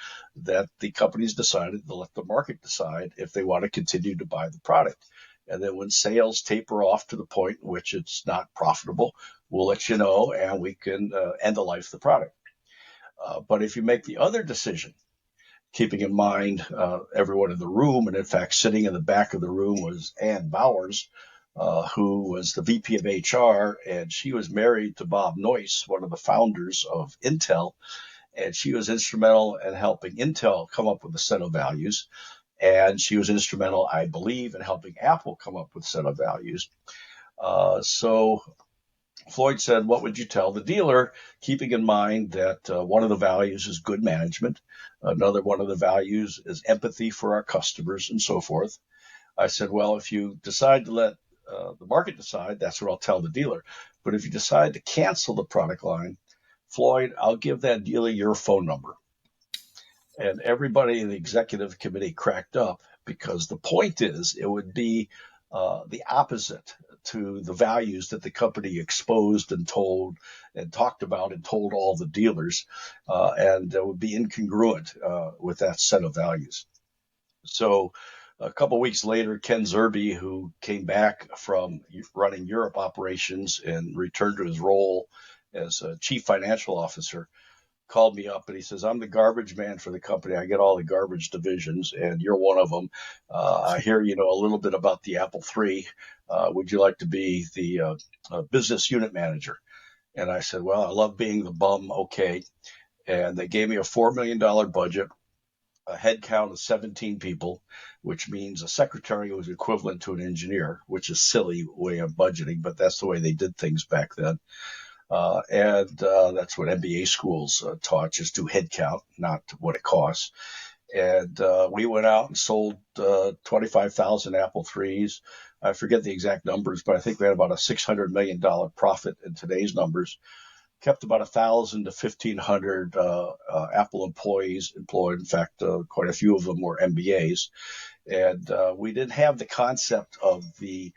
that the company's decided to let the market decide if they want to continue to buy the product. And then when sales taper off to the point in which it's not profitable, we'll let you know and we can end the life of the product. But if you make the other decision, keeping in mind everyone in the room, and in fact, sitting in the back of the room was Ann Bowers, who was the VP of HR, and she was married to Bob Noyce, one of the founders of Intel, and she was instrumental in helping Intel come up with a set of values, and she was instrumental, I believe, in helping Apple come up with a set of values. So Floyd said, what would you tell the dealer, keeping in mind that one of the values is good management, another one of the values is empathy for our customers, and so forth. I said, well, if you decide to let the market decide, that's what I'll tell the dealer. But if you decide to cancel the product line, Floyd, I'll give that dealer your phone number. And everybody in the executive committee cracked up because the point is it would be the opposite to the values that the company exposed and told and talked about and told all the dealers, and it would be incongruent with that set of values. So a couple of weeks later, Ken Zerbe, who came back from running Europe operations and returned to his role as a chief financial officer, called me up and he says, "I'm the garbage man for the company. I get all the garbage divisions, and you're one of them. I hear you know a little bit about the Apple III. Would you like to be the business unit manager?" And I said, "Well, I love being the bum. Okay." And they gave me a $4 million budget, a head count of 17 people, which means a secretary was equivalent to an engineer, which is a silly way of budgeting, but that's the way they did things back then. And that's what MBA schools taught, just do head count, not what it costs. And we went out and sold 25,000 Apple IIIs. I forget the exact numbers, but I think we had about a $600 million profit in today's numbers. Kept about 1,000 to 1,500 Apple employees employed. In fact, quite a few of them were MBAs. And we didn't have the concept of the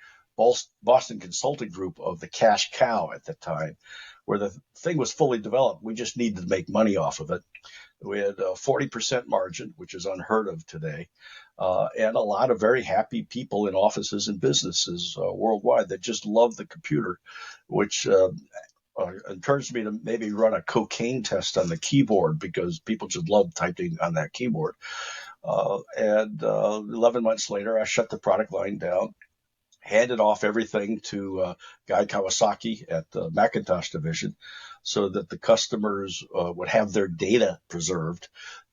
Boston Consulting Group of the cash cow at the time, where the thing was fully developed. We just needed to make money off of it. We had a 40% margin, which is unheard of today, and a lot of very happy people in offices and businesses worldwide that just love the computer, which encouraged me to maybe run a cocaine test on the keyboard because people just love typing on that keyboard. And 11 months later, I shut the product line down, handed off everything to Guy Kawasaki at the Macintosh division so that the customers would have their data preserved,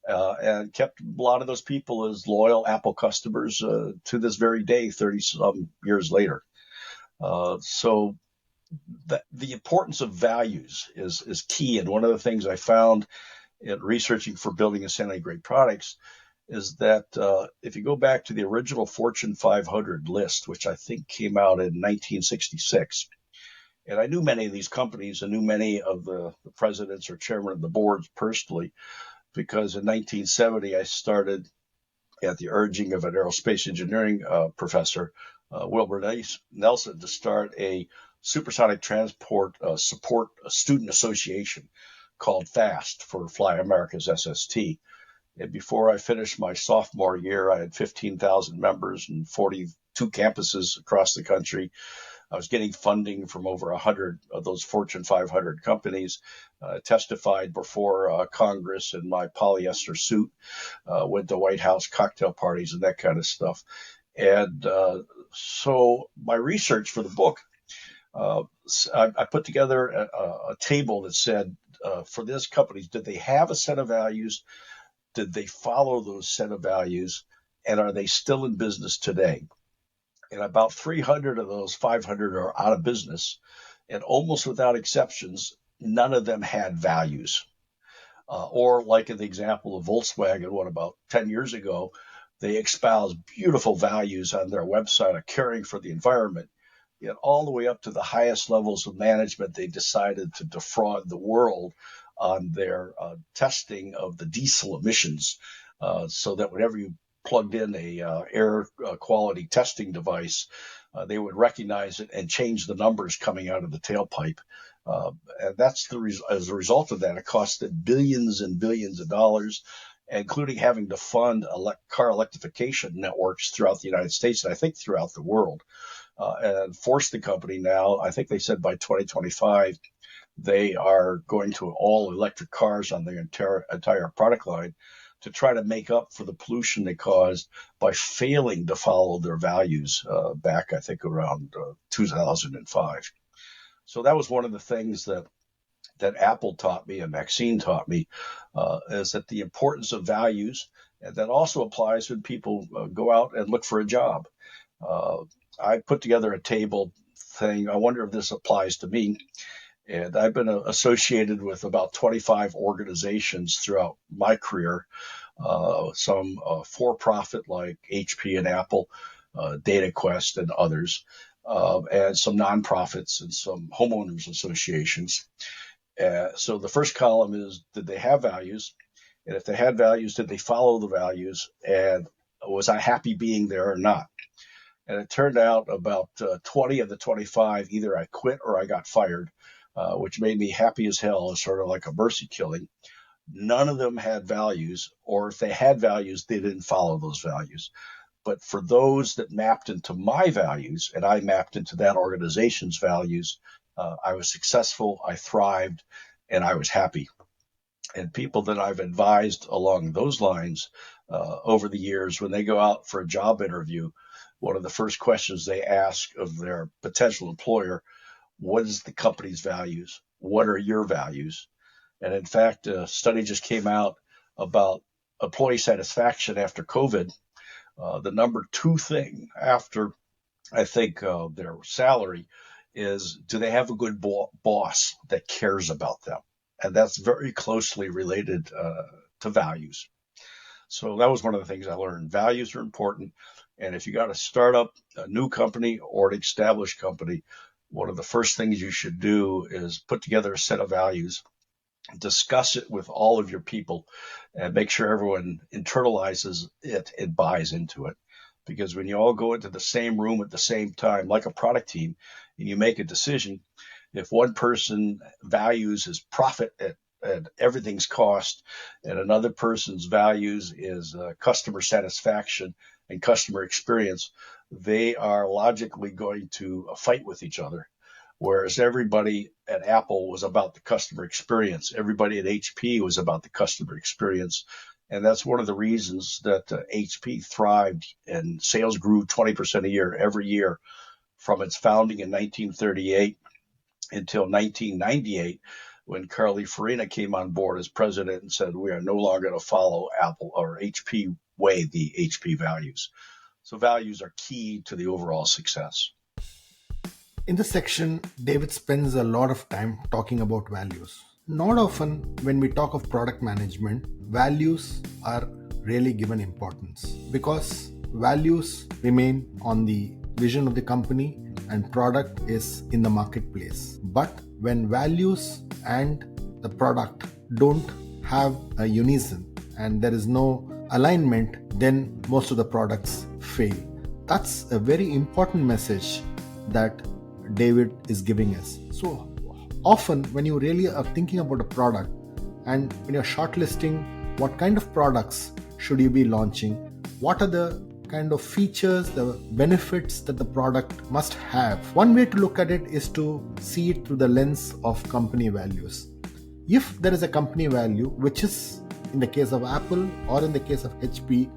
and kept a lot of those people as loyal Apple customers to this very day, 30 some years later. So the importance of values is key. And one of the things I found in researching for building and selling great products is that if you go back to the original Fortune 500 list, which I think came out in 1966, and I knew many of these companies, I knew many of the presidents or chairmen of the boards personally, because in 1970 I started at the urging of an aerospace engineering professor, Wilbur Nelson, to start a supersonic transport support student association called FAST for Fly America's SST. And before I finished my sophomore year, I had 15,000 members and 42 campuses across the country. I was getting funding from over 100 of those Fortune 500 companies, testified before Congress in my polyester suit, went to White House cocktail parties and that kind of stuff. And so my research for the book, I put together a table that said, for these companies, did they have a set of values? Did they follow those set of values? And are they still in business today? And about 300 of those 500 are out of business. And almost without exceptions, none of them had values. Or like in the example of Volkswagen, what about 10 years ago, they espoused beautiful values on their website of caring for the environment. Yet all the way up to the highest levels of management, they decided to defraud the world on their testing of the diesel emissions, so that whenever you plugged in a air quality testing device, they would recognize it and change the numbers coming out of the tailpipe. And that's as a result of that, it costed billions and billions of dollars, including having to fund car electrification networks throughout the United States and I think throughout the world, and forced the company now, I think they said by 2025, they are going to all electric cars on their entire product line to try to make up for the pollution they caused by failing to follow their values back, I think, around 2005. So that was one of the things that Apple taught me and Maxine taught me, is that the importance of values, and that also applies when people go out and look for a job. I put together a table saying, I wonder if this applies to me. And I've been associated with about 25 organizations throughout my career, some for-profit like HP and Apple, DataQuest and others, and some nonprofits and some homeowners associations. So the first column is, did they have values? And if they had values, did they follow the values? And was I happy being there or not? And it turned out about 20 of the 25, either I quit or I got fired, which made me happy as hell, sort of like a mercy killing. None of them had values, or if they had values, they didn't follow those values. But for those that mapped into my values and I mapped into that organization's values, I was successful, I thrived, and I was happy. And people that I've advised along those lines over the years, when they go out for a job interview, one of the first questions they ask of their potential employer, what is the company's values? What are your values? And in fact, a study just came out about employee satisfaction after COVID. The number two thing after, I think, their salary is, do they have a good boss that cares about them? And that's very closely related to values. So that was one of the things I learned. Values are important. And if you got to start up a new company or an established company, one of the first things you should do is put together a set of values, discuss it with all of your people, and make sure everyone internalizes it and buys into it. Because when you all go into the same room at the same time, like a product team, and you make a decision, if one person values his profit at everything's cost, and another person's values is customer satisfaction and customer experience, they are logically going to fight with each other. Whereas everybody at Apple was about the customer experience, everybody at HP was about the customer experience. And that's one of the reasons that HP thrived and sales grew 20% a year every year from its founding in 1938 until 1998, when Carly Farina came on board as president and said, we are no longer going to follow Apple or HP way, the HP values. So values are key to the overall success. In this section, David spends a lot of time talking about values. Not often when we talk of product management, values are really given importance because values remain on the vision of the company and product is in the marketplace. But when values and the product don't have a unison and there is no alignment, then most of the products fail. That's a very important message that David is giving us. So often when you really are thinking about a product and when you're shortlisting what kind of products should you be launching, what are the kind of features, the benefits that the product must have. One way to look at it is to see it through the lens of company values. If there is a company value, which is in the case of Apple or in the case of HP,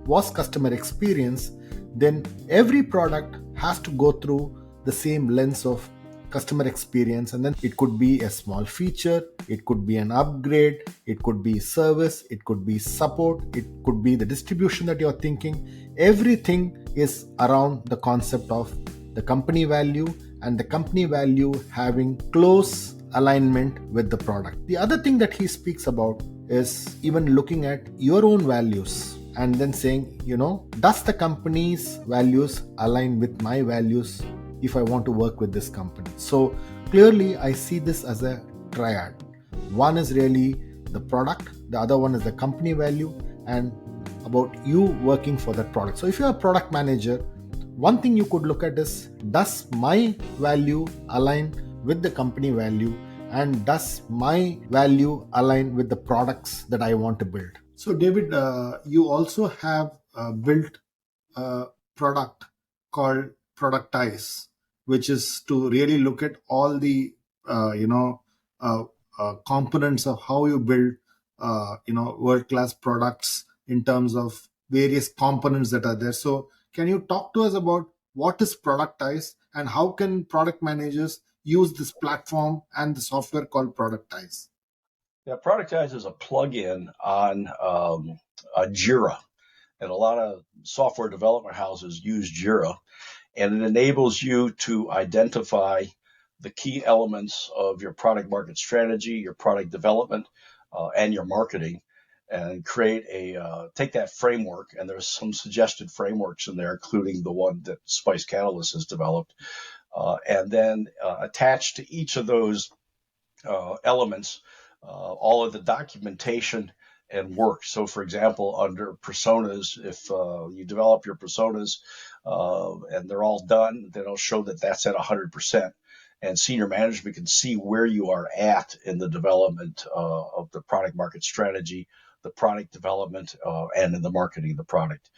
was customer experience, then every product has to go through the same lens of customer experience, and then it could be a small feature, it could be an upgrade, it could be service, it could be support, it could be the distribution that you're thinking. Everything is around the concept of the company value and the company value having close alignment with the product. The other thing that he speaks about is even looking at your own values and then saying, does the company's values align with my values if I want to work with this company? So clearly I see this as a triad. One is really the product, the other one is the company value, and about you working for that product. So if you're a product manager, one thing you could look at is, does my value align with the company value, and does my value align with the products that I want to build? So David, you also have built a product called Productize, which is to really look at all the components of how you build world-class products in terms of various components that are there. So can you talk to us about what is Productize and how can product managers use this platform and the software called Productize? Yeah, Productize is a plugin on Jira, and a lot of software development houses use Jira, and it enables you to identify the key elements of your product market strategy, your product development, and your marketing, and take that framework, and there's some suggested frameworks in there, including the one that Spice Catalyst has developed, and then attach to each of those elements all of the documentation and work. So, for example, under personas, if you develop your personas and they're all done, then it'll show that that's at 100%. And senior management can see where you are at in the development of the product market strategy, the product development, and in the marketing of the product.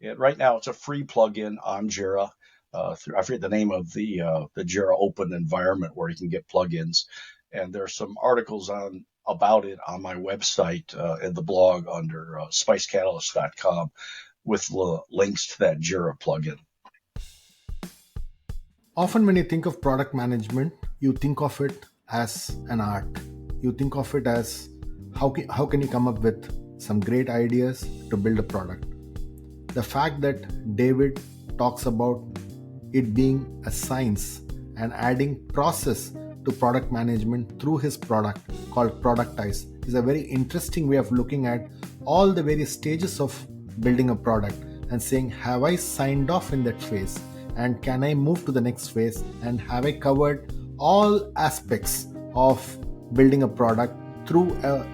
And right now, it's a free plugin on Jira. I forget the name of the Jira Open environment where you can get plugins. And there's some articles about it on my website in the blog under spicecatalyst.com with links to that Jira plugin. Often, when you think of product management, you think of it as an art. You think of it as how can you come up with some great ideas to build a product. The fact that David talks about it being a science and adding process to product management through his product called Productize is a very interesting way of looking at all the various stages of building a product and saying, have I signed off in that phase? And can I move to the next phase? And have I covered all aspects of building a product through a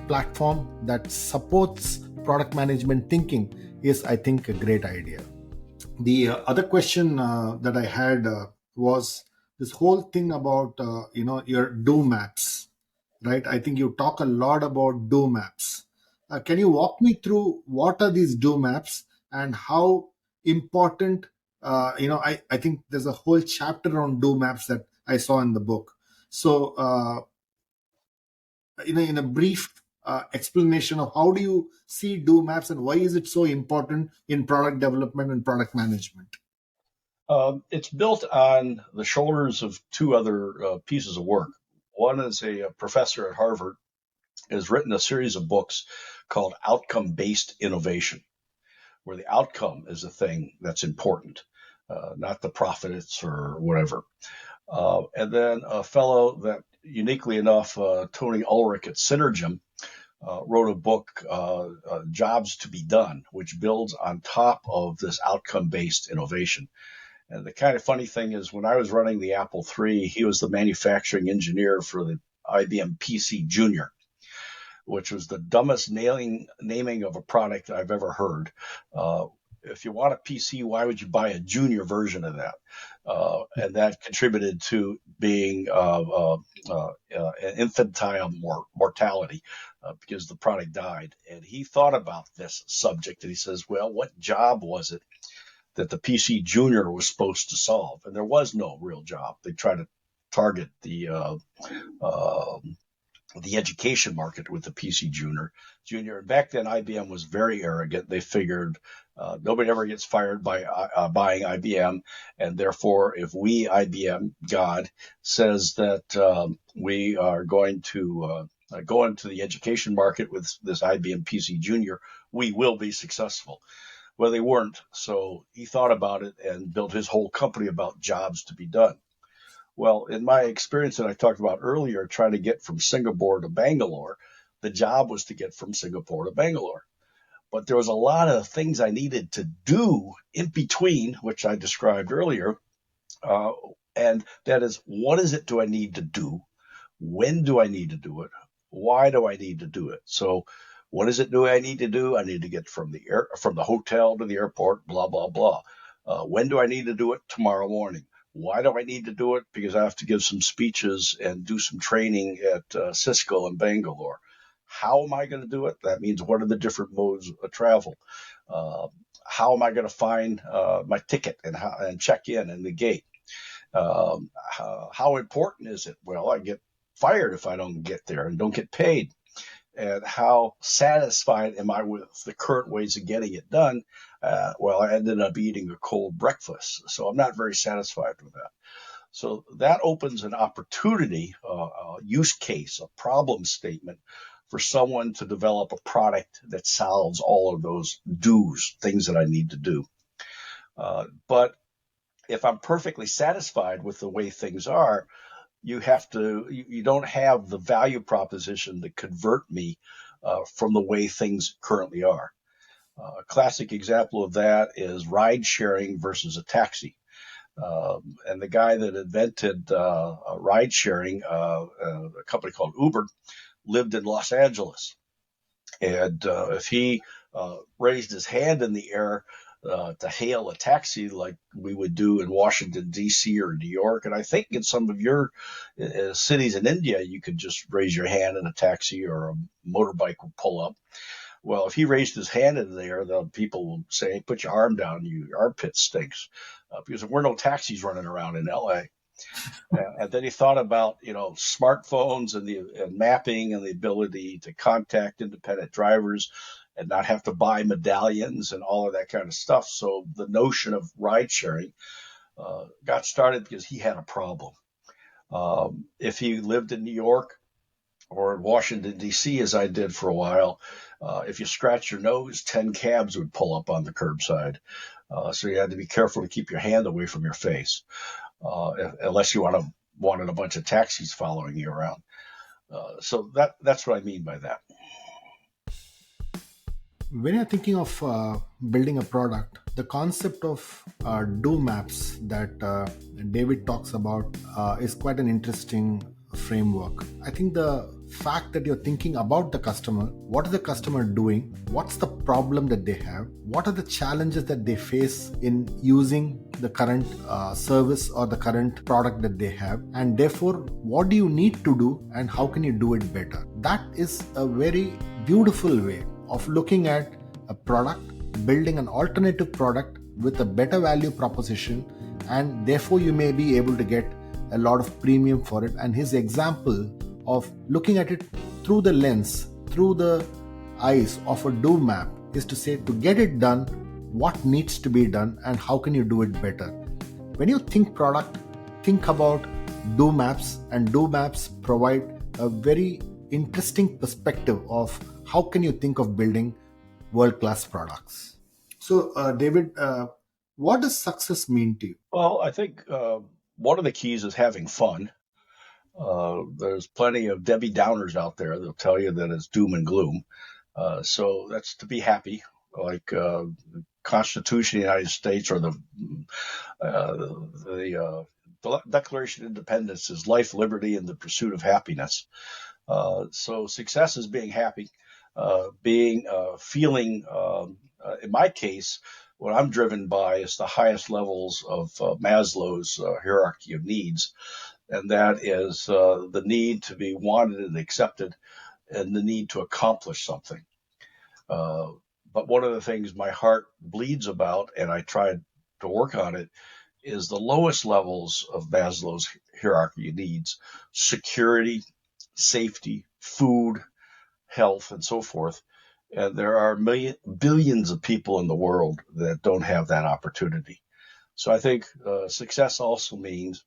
platform that supports product management thinking is, I think, a great idea. The other question that I had was this whole thing about your do maps, right? I think you talk a lot about do maps. Can you walk me through what are these do maps and how important? I think there's a whole chapter on do maps that I saw in the book. So, in a brief explanation of how do you see do maps and why is it so important in product development and product management? It's built on the shoulders of two other pieces of work. One is a professor at Harvard has written a series of books called Outcome-Based Innovation, where the outcome is the thing that's important, not the profits or whatever. And then a fellow that, uniquely enough, Tony Ulrich at Synergem, wrote a book, Jobs to be Done, which builds on top of this outcome-based innovation. And the kind of funny thing is, when I was running the Apple III, he was the manufacturing engineer for the IBM PC Junior, which was the dumbest naming of a product I've ever heard. If you want a PC, why would you buy a junior version of that? And that contributed to being infantile mortality because the product died. And he thought about this subject and he says, well, what job was it that the PC Junior was supposed to solve? And there was no real job. They tried to target the education market with the PC Junior. And back then, IBM was very arrogant. They figured nobody ever gets fired by buying IBM, and therefore, if we, IBM, God, says that we are going to go into the education market with this IBM PC Junior, we will be successful. Well, they weren't, so he thought about it and built his whole company about jobs to be done. Well, in my experience that I talked about earlier, trying to get from Singapore to Bangalore, the job was to get from Singapore to Bangalore. But there was a lot of things I needed to do in between, which I described earlier. And that is, what is it do I need to do? When do I need to do it? Why do I need to do it? So what is it do I need to do? I need to get from the hotel to the airport, blah, blah, blah. When do I need to do it? Tomorrow morning. Why do I need to do it? Because I have to give some speeches and do some training at Cisco in Bangalore. How am I going to do it? That means what are the different modes of travel? How am I going to find my ticket and check in the gate? How important is it? Well, I get fired if I don't get there and don't get paid. And how satisfied am I with the current ways of getting it done? Well, I ended up eating a cold breakfast, so I'm not very satisfied with that. So that opens an opportunity, a use case, a problem statement for someone to develop a product that solves all of those do's, things that I need to do. But if I'm perfectly satisfied with the way things are, you don't have the value proposition to convert me from the way things currently are. A classic example of that is ride sharing versus a taxi. And the guy that invented ride sharing, a company called Uber, lived in Los Angeles. And if he raised his hand in the air to hail a taxi like we would do in Washington, D.C. or New York, and I think in some of your cities in India, you could just raise your hand in a taxi or a motorbike would pull up. Well, if he raised his hand in the air, the people will say, hey, put your arm down, your armpit stinks. Because there were no taxis running around in L.A. And then he thought about, smartphones and mapping and the ability to contact independent drivers and not have to buy medallions and all of that kind of stuff. So the notion of ride sharing got started because he had a problem. If he lived in New York or in Washington, D.C., as I did for a while, if you scratch your nose, 10 cabs would pull up on the curbside. So you had to be careful to keep your hand away from your face, unless you wanted a bunch of taxis following you around. So that's what I mean by that. When you're thinking of building a product, the concept of do maps that David talks about is quite an interesting framework. I think the fact that you're thinking about the customer, what is the customer doing, what's the problem that they have, what are the challenges that they face in using the current service or the current product that they have, and therefore what do you need to do and how can you do it better. That is a very beautiful way of looking at a product, building an alternative product with a better value proposition, and therefore you may be able to get a lot of premium for it. And his example of looking at it through the lens, through the eyes of a do map, is to say, to get it done, what needs to be done and how can you do it better. When you think product, think about do maps, and do maps provide a very interesting perspective of how can you think of building world-class products. So David, what does success mean to you? Well, I think one of the keys is having fun. There's plenty of Debbie Downers out there that'll tell you that it's doom and gloom. So that's to be happy, like the Constitution of the United States or the Declaration of Independence is life, liberty, and the pursuit of happiness. So success is being happy, feeling. In my case, what I'm driven by is the highest levels of Maslow's hierarchy of needs, and that is the need to be wanted and accepted, and the need to accomplish something. But one of the things my heart bleeds about, and I tried to work on it, is the lowest levels of Maslow's hierarchy of needs: security, safety, food, health, and so forth. And there are billions of people in the world that don't have that opportunity. So I think success also means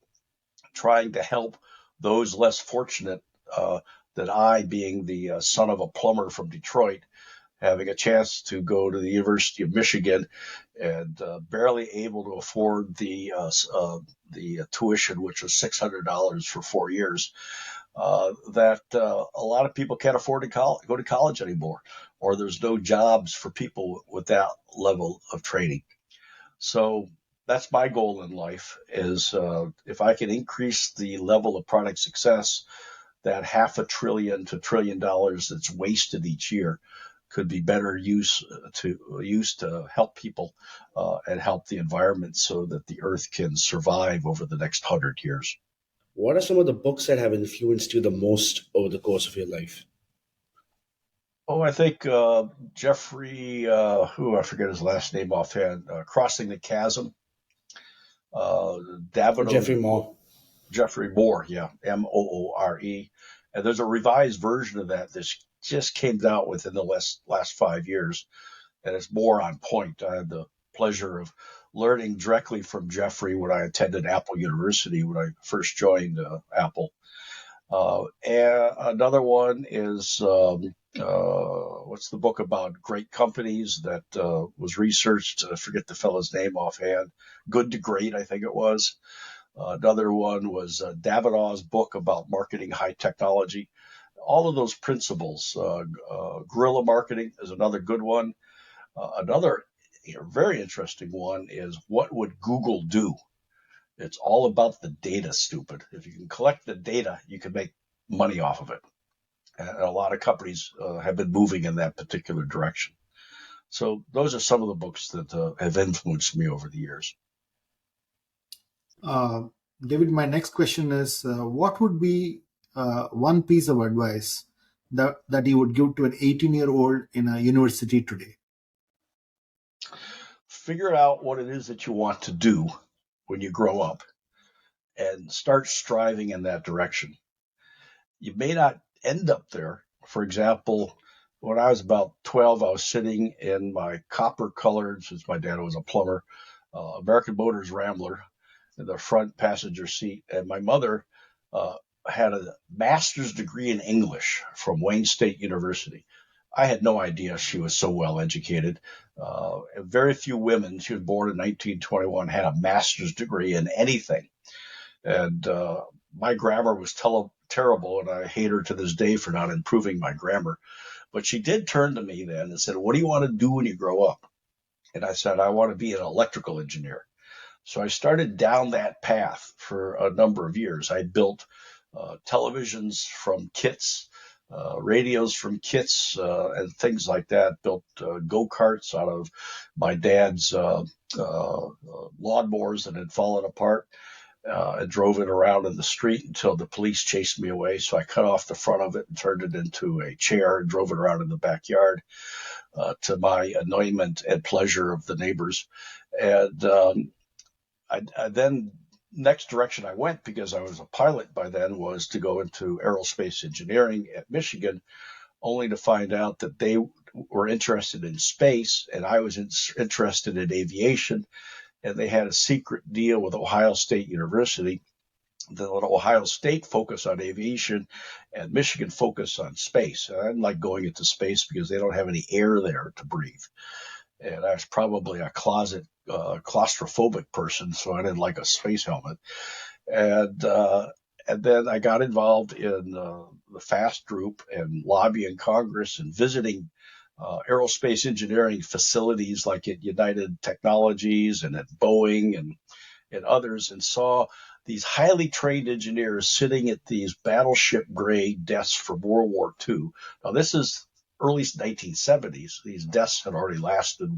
trying to help those less fortunate than I, being the son of a plumber from Detroit, having a chance to go to the University of Michigan and barely able to afford the tuition, which was $600 for 4 years. That a lot of people can't afford to go to college anymore, or there's no jobs for people with that level of training. So that's my goal in life, is if I can increase the level of product success, that $500 billion to $1 trillion that's wasted each year could be better used to help people and help the environment so that the earth can survive over the next 100 years. What are some of the books that have influenced you the most over the course of your life? Oh, I think Jeffrey, I forget his last name offhand, Crossing the Chasm. Jeffrey Moore. Jeffrey Moore, yeah, Moore. And there's a revised version of that just came out within the last 5 years, and it's more on point. I had the pleasure of learning directly from Jeffrey when I attended Apple University when I first joined Apple. And another one is what's the book about great companies that was researched? I forget the fellow's name offhand. Good to Great, I think it was. Another one was Davidaw's book about marketing high technology. All of those principles. Guerrilla marketing is another good one. Another very interesting one is What Would Google Do? It's all about the data, stupid. If you can collect the data, you can make money off of it. And a lot of companies have been moving in that particular direction. So those are some of the books that have influenced me over the years. Uh, David, my next question is what would be one piece of advice that you would give to an 18-year-old in a university today? Figure out what it is that you want to do when you grow up and start striving in that direction. You may not end up there. For example, when I was about 12, I was sitting in my copper colored, since my dad was a plumber, American Motors Rambler in the front passenger seat. And my mother uh, had a master's degree in English from Wayne State University. I had no idea she was so well educated. Very few women, she was born in 1921, had a master's degree in anything. And my grammar was terrible, and I hate her to this day for not improving my grammar. But she did turn to me then and said, "What do you want to do when you grow up?" And I said, "I want to be an electrical engineer." So I started down that path for a number of years. I built televisions from kits, radios from kits, and things like that. Built go-karts out of my dad's lawnmowers that had fallen apart. I drove it around in the street until the police chased me away. So I cut off the front of it and turned it into a chair and drove it around in the backyard to my annoyance and pleasure of the neighbors. And I then next direction I went, because I was a pilot by then, was to go into aerospace engineering at Michigan, only to find out that they were interested in space and I was interested in aviation. And they had a secret deal with Ohio State University that let Ohio State focus on aviation and Michigan focus on space. And I didn't like going into space because they don't have any air there to breathe. And I was probably a closet claustrophobic person, so I didn't like a space helmet. And then I got involved in the FAST group and lobbying Congress and visiting aerospace engineering facilities like at United Technologies and at Boeing and others, and saw these highly trained engineers sitting at these battleship grade desks from World War II. Now, this is early 1970s. These desks had already lasted,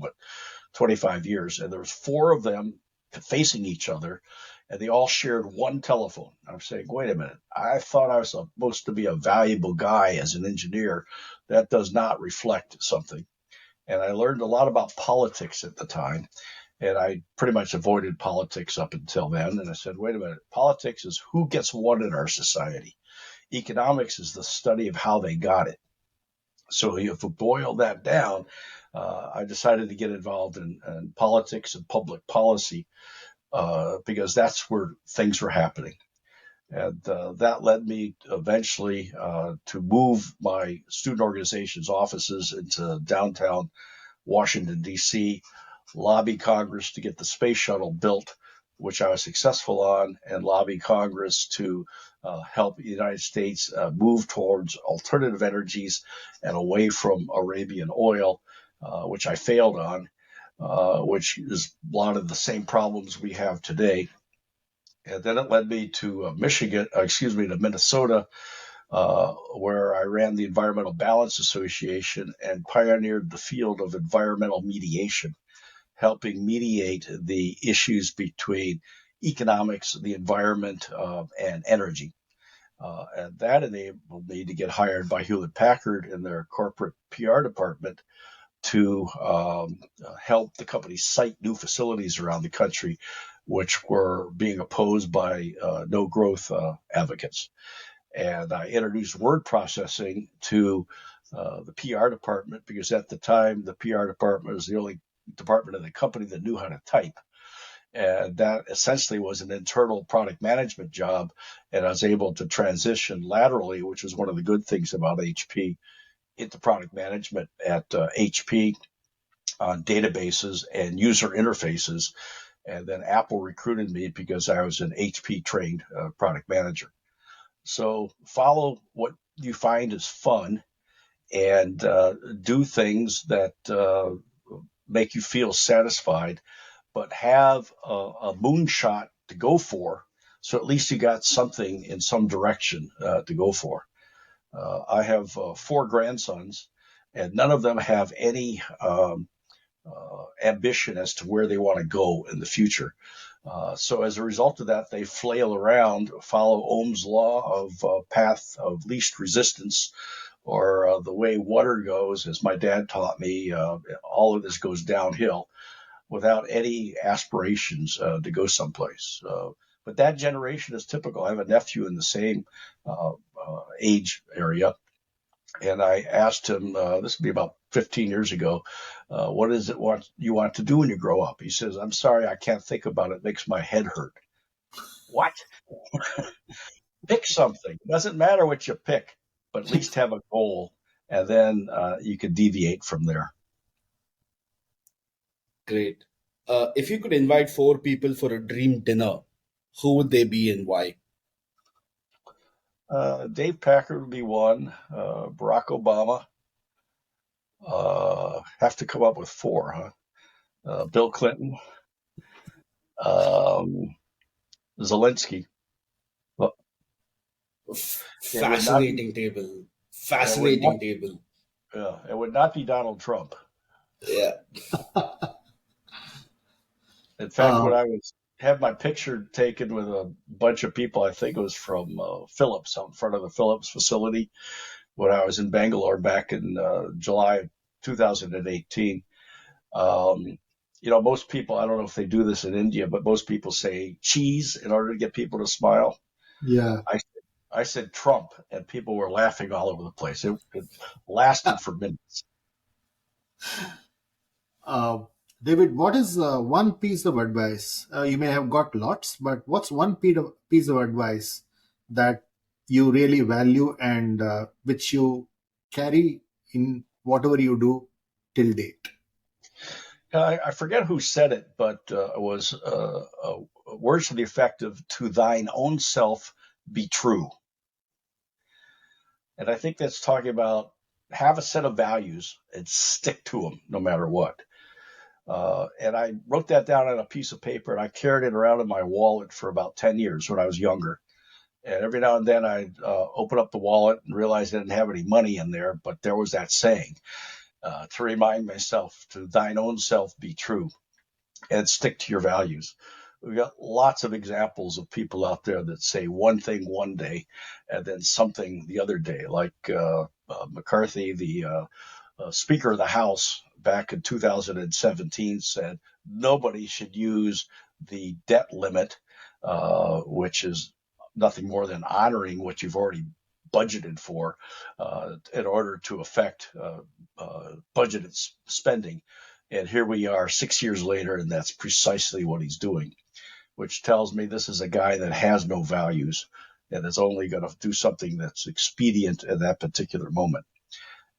25 years. And there was four of them facing each other, and they all shared one telephone. I'm saying, wait a minute. I thought I was supposed to be a valuable guy as an engineer. That does not reflect something. And I learned a lot about politics at the time. And I pretty much avoided politics up until then. And I said, wait a minute. Politics is who gets what in our society. Economics is the study of how they got it. So if we boil that down, I decided to get involved in politics and public policy because that's where things were happening. And that led me eventually to move my student organization's offices into downtown Washington, D.C., lobby Congress to get the space shuttle built, which I was successful on, and lobby Congress to help the United States move towards alternative energies and away from Arabian oil, which I failed on, which is a lot of the same problems we have today. And then it led me to to Minnesota, where I ran the Environmental Balance Association and pioneered the field of environmental mediation, helping mediate the issues between economics, the environment, and energy. And that enabled me to get hired by Hewlett Packard in their corporate PR department to help the company site new facilities around the country, which were being opposed by no growth advocates. And I introduced word processing to the PR department because at the time the PR department was the only department in the company that knew how to type. And that essentially was an internal product management job. And I was able to transition laterally, which was one of the good things about HP, into product management at HP on databases and user interfaces. And then Apple recruited me because I was an HP trained product manager. So follow what you find is fun and do things that make you feel satisfied, but have a moonshot to go for. So at least you got something in some direction to go for. I have four grandsons, and none of them have any ambition as to where they want to go in the future. So as a result of that, they flail around, follow Ohm's law of path of least resistance, or the way water goes, as my dad taught me. All of this goes downhill without any aspirations to go someplace. But that generation is typical. I have a nephew in the same age area, and I asked him, this would be about 15 years ago, what is it you want to do when you grow up? He says, I'm sorry, I can't think about it. It makes my head hurt. What? Pick something. It doesn't matter what you pick, but at least have a goal, and then you can deviate from there. Great. If you could invite four people for a dream dinner, who would they be and why? Dave Packard would be one. Barack Obama. Have to come up with four, huh? Bill Clinton. Zelensky. Well, Fascinating table. Fascinating table. Yeah, it would not be Donald Trump. Yeah. In fact, when I had my picture taken with a bunch of people, I think it was from Philips, out in front of the Philips facility, when I was in Bangalore back in July 2018. Most people, I don't know if they do this in India, but most people say cheese in order to get people to smile. Yeah. I said Trump, and people were laughing all over the place. It lasted for minutes. David, what is one piece of advice? You may have got lots, but what's one piece of advice that you really value and which you carry in whatever you do till date? I forget who said it, but it was words to the effect of "to thine own self be true." And I think that's talking about have a set of values and stick to them no matter what. And I wrote that down on a piece of paper, and I carried it around in my wallet for about 10 years when I was younger. And every now and then I'd open up the wallet and realize I didn't have any money in there, but there was that saying to remind myself, to thine own self be true, and stick to your values. We've got lots of examples of people out there that say one thing one day and then something the other day, like McCarthy, the Speaker of the House, back in 2017 said nobody should use the debt limit, which is nothing more than honoring what you've already budgeted for in order to affect budgeted spending. And here we are 6 years later, and that's precisely what he's doing, which tells me this is a guy that has no values and is only going to do something that's expedient at that particular moment.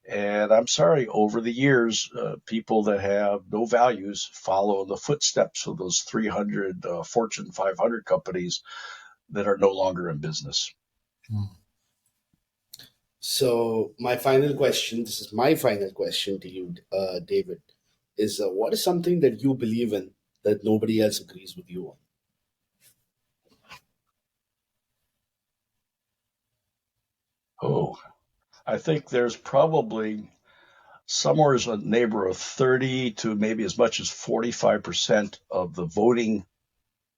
And I'm sorry, over the years, people that have no values follow the footsteps of those 300 Fortune 500 companies that are no longer in business. So my final question, this is my final question to you, David, is what is something that you believe in that nobody else agrees with you on? Oh, I think there's probably somewhere in the neighborhood of 30 to maybe as much as 45% of the voting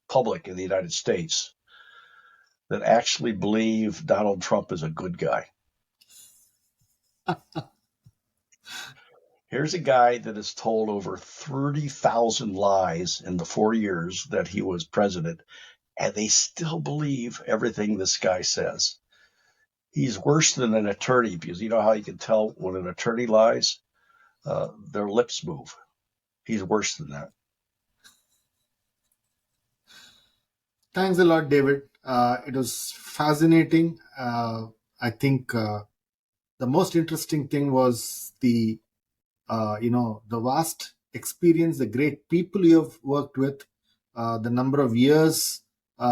public in the United States that actually believe Donald Trump is a good guy. Here's a guy that has told over 30,000 lies in the 4 years that he was president, and they still believe everything this guy says. He's worse than an attorney, because you know how you can tell when an attorney lies? Their lips move. He's worse than that. Thanks a lot, David. It was fascinating. I think the most interesting thing was the vast experience, the great people you have worked with, the number of years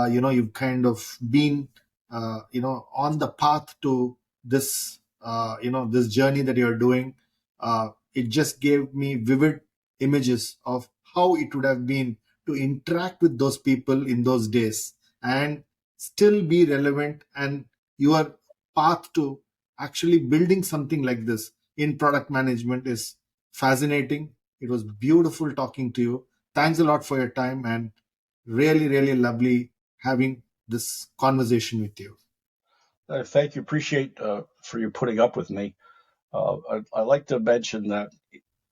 you've kind of been on the path to this this journey that you're doing. It just gave me vivid images of how it would have been to interact with those people in those days and still be relevant, and your path to actually building something like this in product management is fascinating. It was beautiful talking to you. Thanks a lot for your time, and really, really lovely having this conversation with you. Thank you. Appreciate for you putting up with me. I like to mention that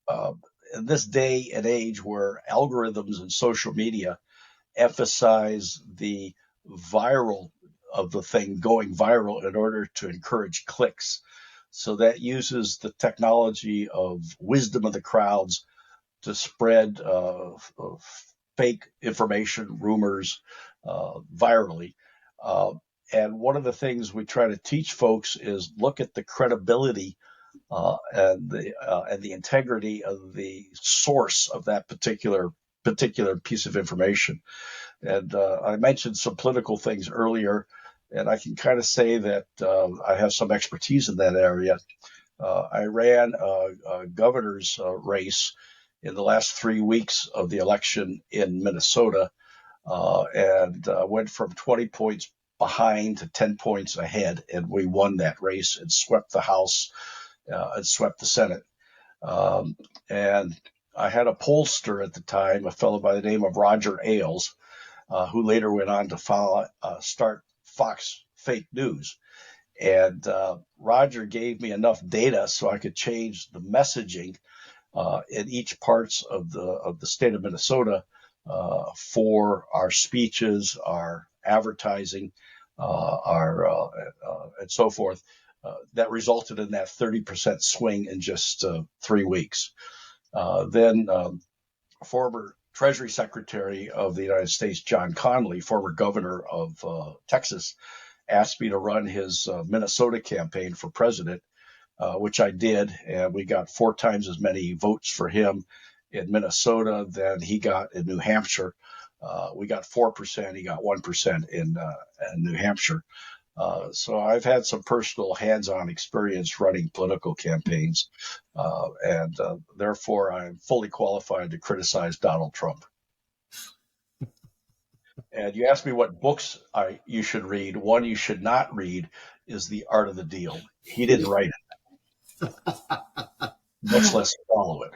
uh, in this day and age where algorithms and social media emphasize the viral of the thing going viral in order to encourage clicks. So that uses the technology of wisdom of the crowds to spread fake information, rumors virally. Uh, and one of the things we try to teach folks is look at the credibility and the integrity of the source of that particular piece of information. And I mentioned some political things earlier, and I can kind of say that I have some expertise in that area. I ran a governor's race in the last 3 weeks of the election in Minnesota, and went from 20 points behind to 10 points ahead, and we won that race and swept the House and swept the Senate. And I had a pollster at the time, a fellow by the name of Roger Ailes, who later went on to start Fox Fake News. And Roger gave me enough data so I could change the messaging in each parts of the state of Minnesota for our speeches, our advertising, and so forth. That resulted in that 30% swing in just 3 weeks. Then former Treasury Secretary of the United States, John Connally, former governor of Texas, asked me to run his Minnesota campaign for president, which I did, and we got 4 times as many votes for him in Minnesota than he got in New Hampshire. We got 4%, he got 1% in New Hampshire. So I've had some personal hands-on experience running political campaigns, and therefore I'm fully qualified to criticize Donald Trump. And you asked me what books you should read. One you should not read is The Art of the Deal. He didn't write it, much less follow it.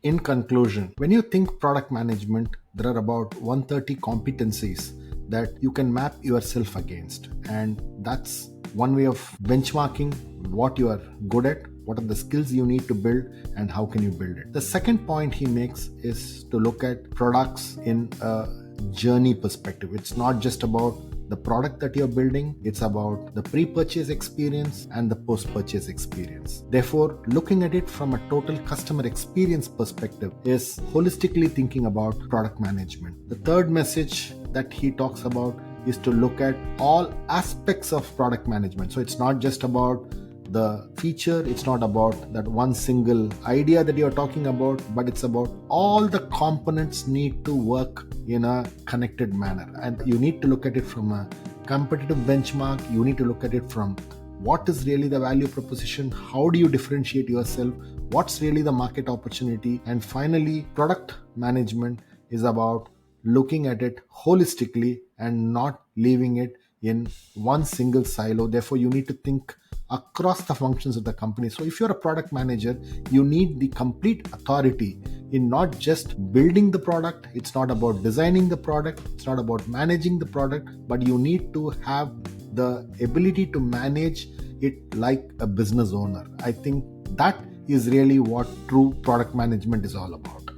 In conclusion, when you think product management, there are about 130 competencies that you can map yourself against. And that's one way of benchmarking what you are good at, what are the skills you need to build, and how can you build it. The second point he makes is to look at products in a journey perspective. It's not just about the product that you're building, it's about the pre-purchase experience and the post-purchase experience. Therefore, looking at it from a total customer experience perspective is holistically thinking about product management. The third message that he talks about is to look at all aspects of product management. So it's not just about the feature, it's not about that one single idea that you're talking about, but it's about all the components need to work in a connected manner. And you need to look at it from a competitive benchmark. You need to look at it from what is really the value proposition, how do you differentiate yourself, what's really the market opportunity. And finally, product management is about looking at it holistically and not leaving it in one single silo. Therefore, you need to think across the functions of the company. So if you're a product manager, you need the complete authority in not just building the product. It's not about designing the product. It's not about managing the product, but you need to have the ability to manage it like a business owner. I think that is really what true product management is all about.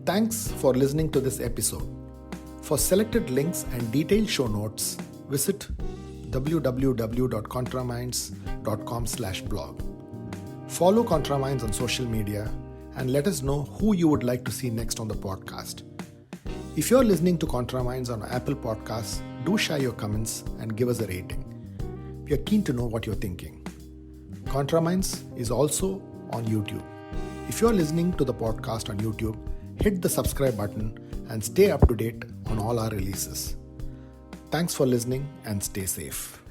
Thanks for listening to this episode. For selected links and detailed show notes, visit www.contraminds.com/blog. Follow ContraMinds on social media and let us know who you would like to see next on the podcast. If you're listening to ContraMinds on Apple Podcasts, do share your comments and give us a rating. We are keen to know what you're thinking. ContraMinds is also on YouTube. If you're listening to the podcast on YouTube, hit the subscribe button and stay up to date on all our releases. Thanks for listening and stay safe.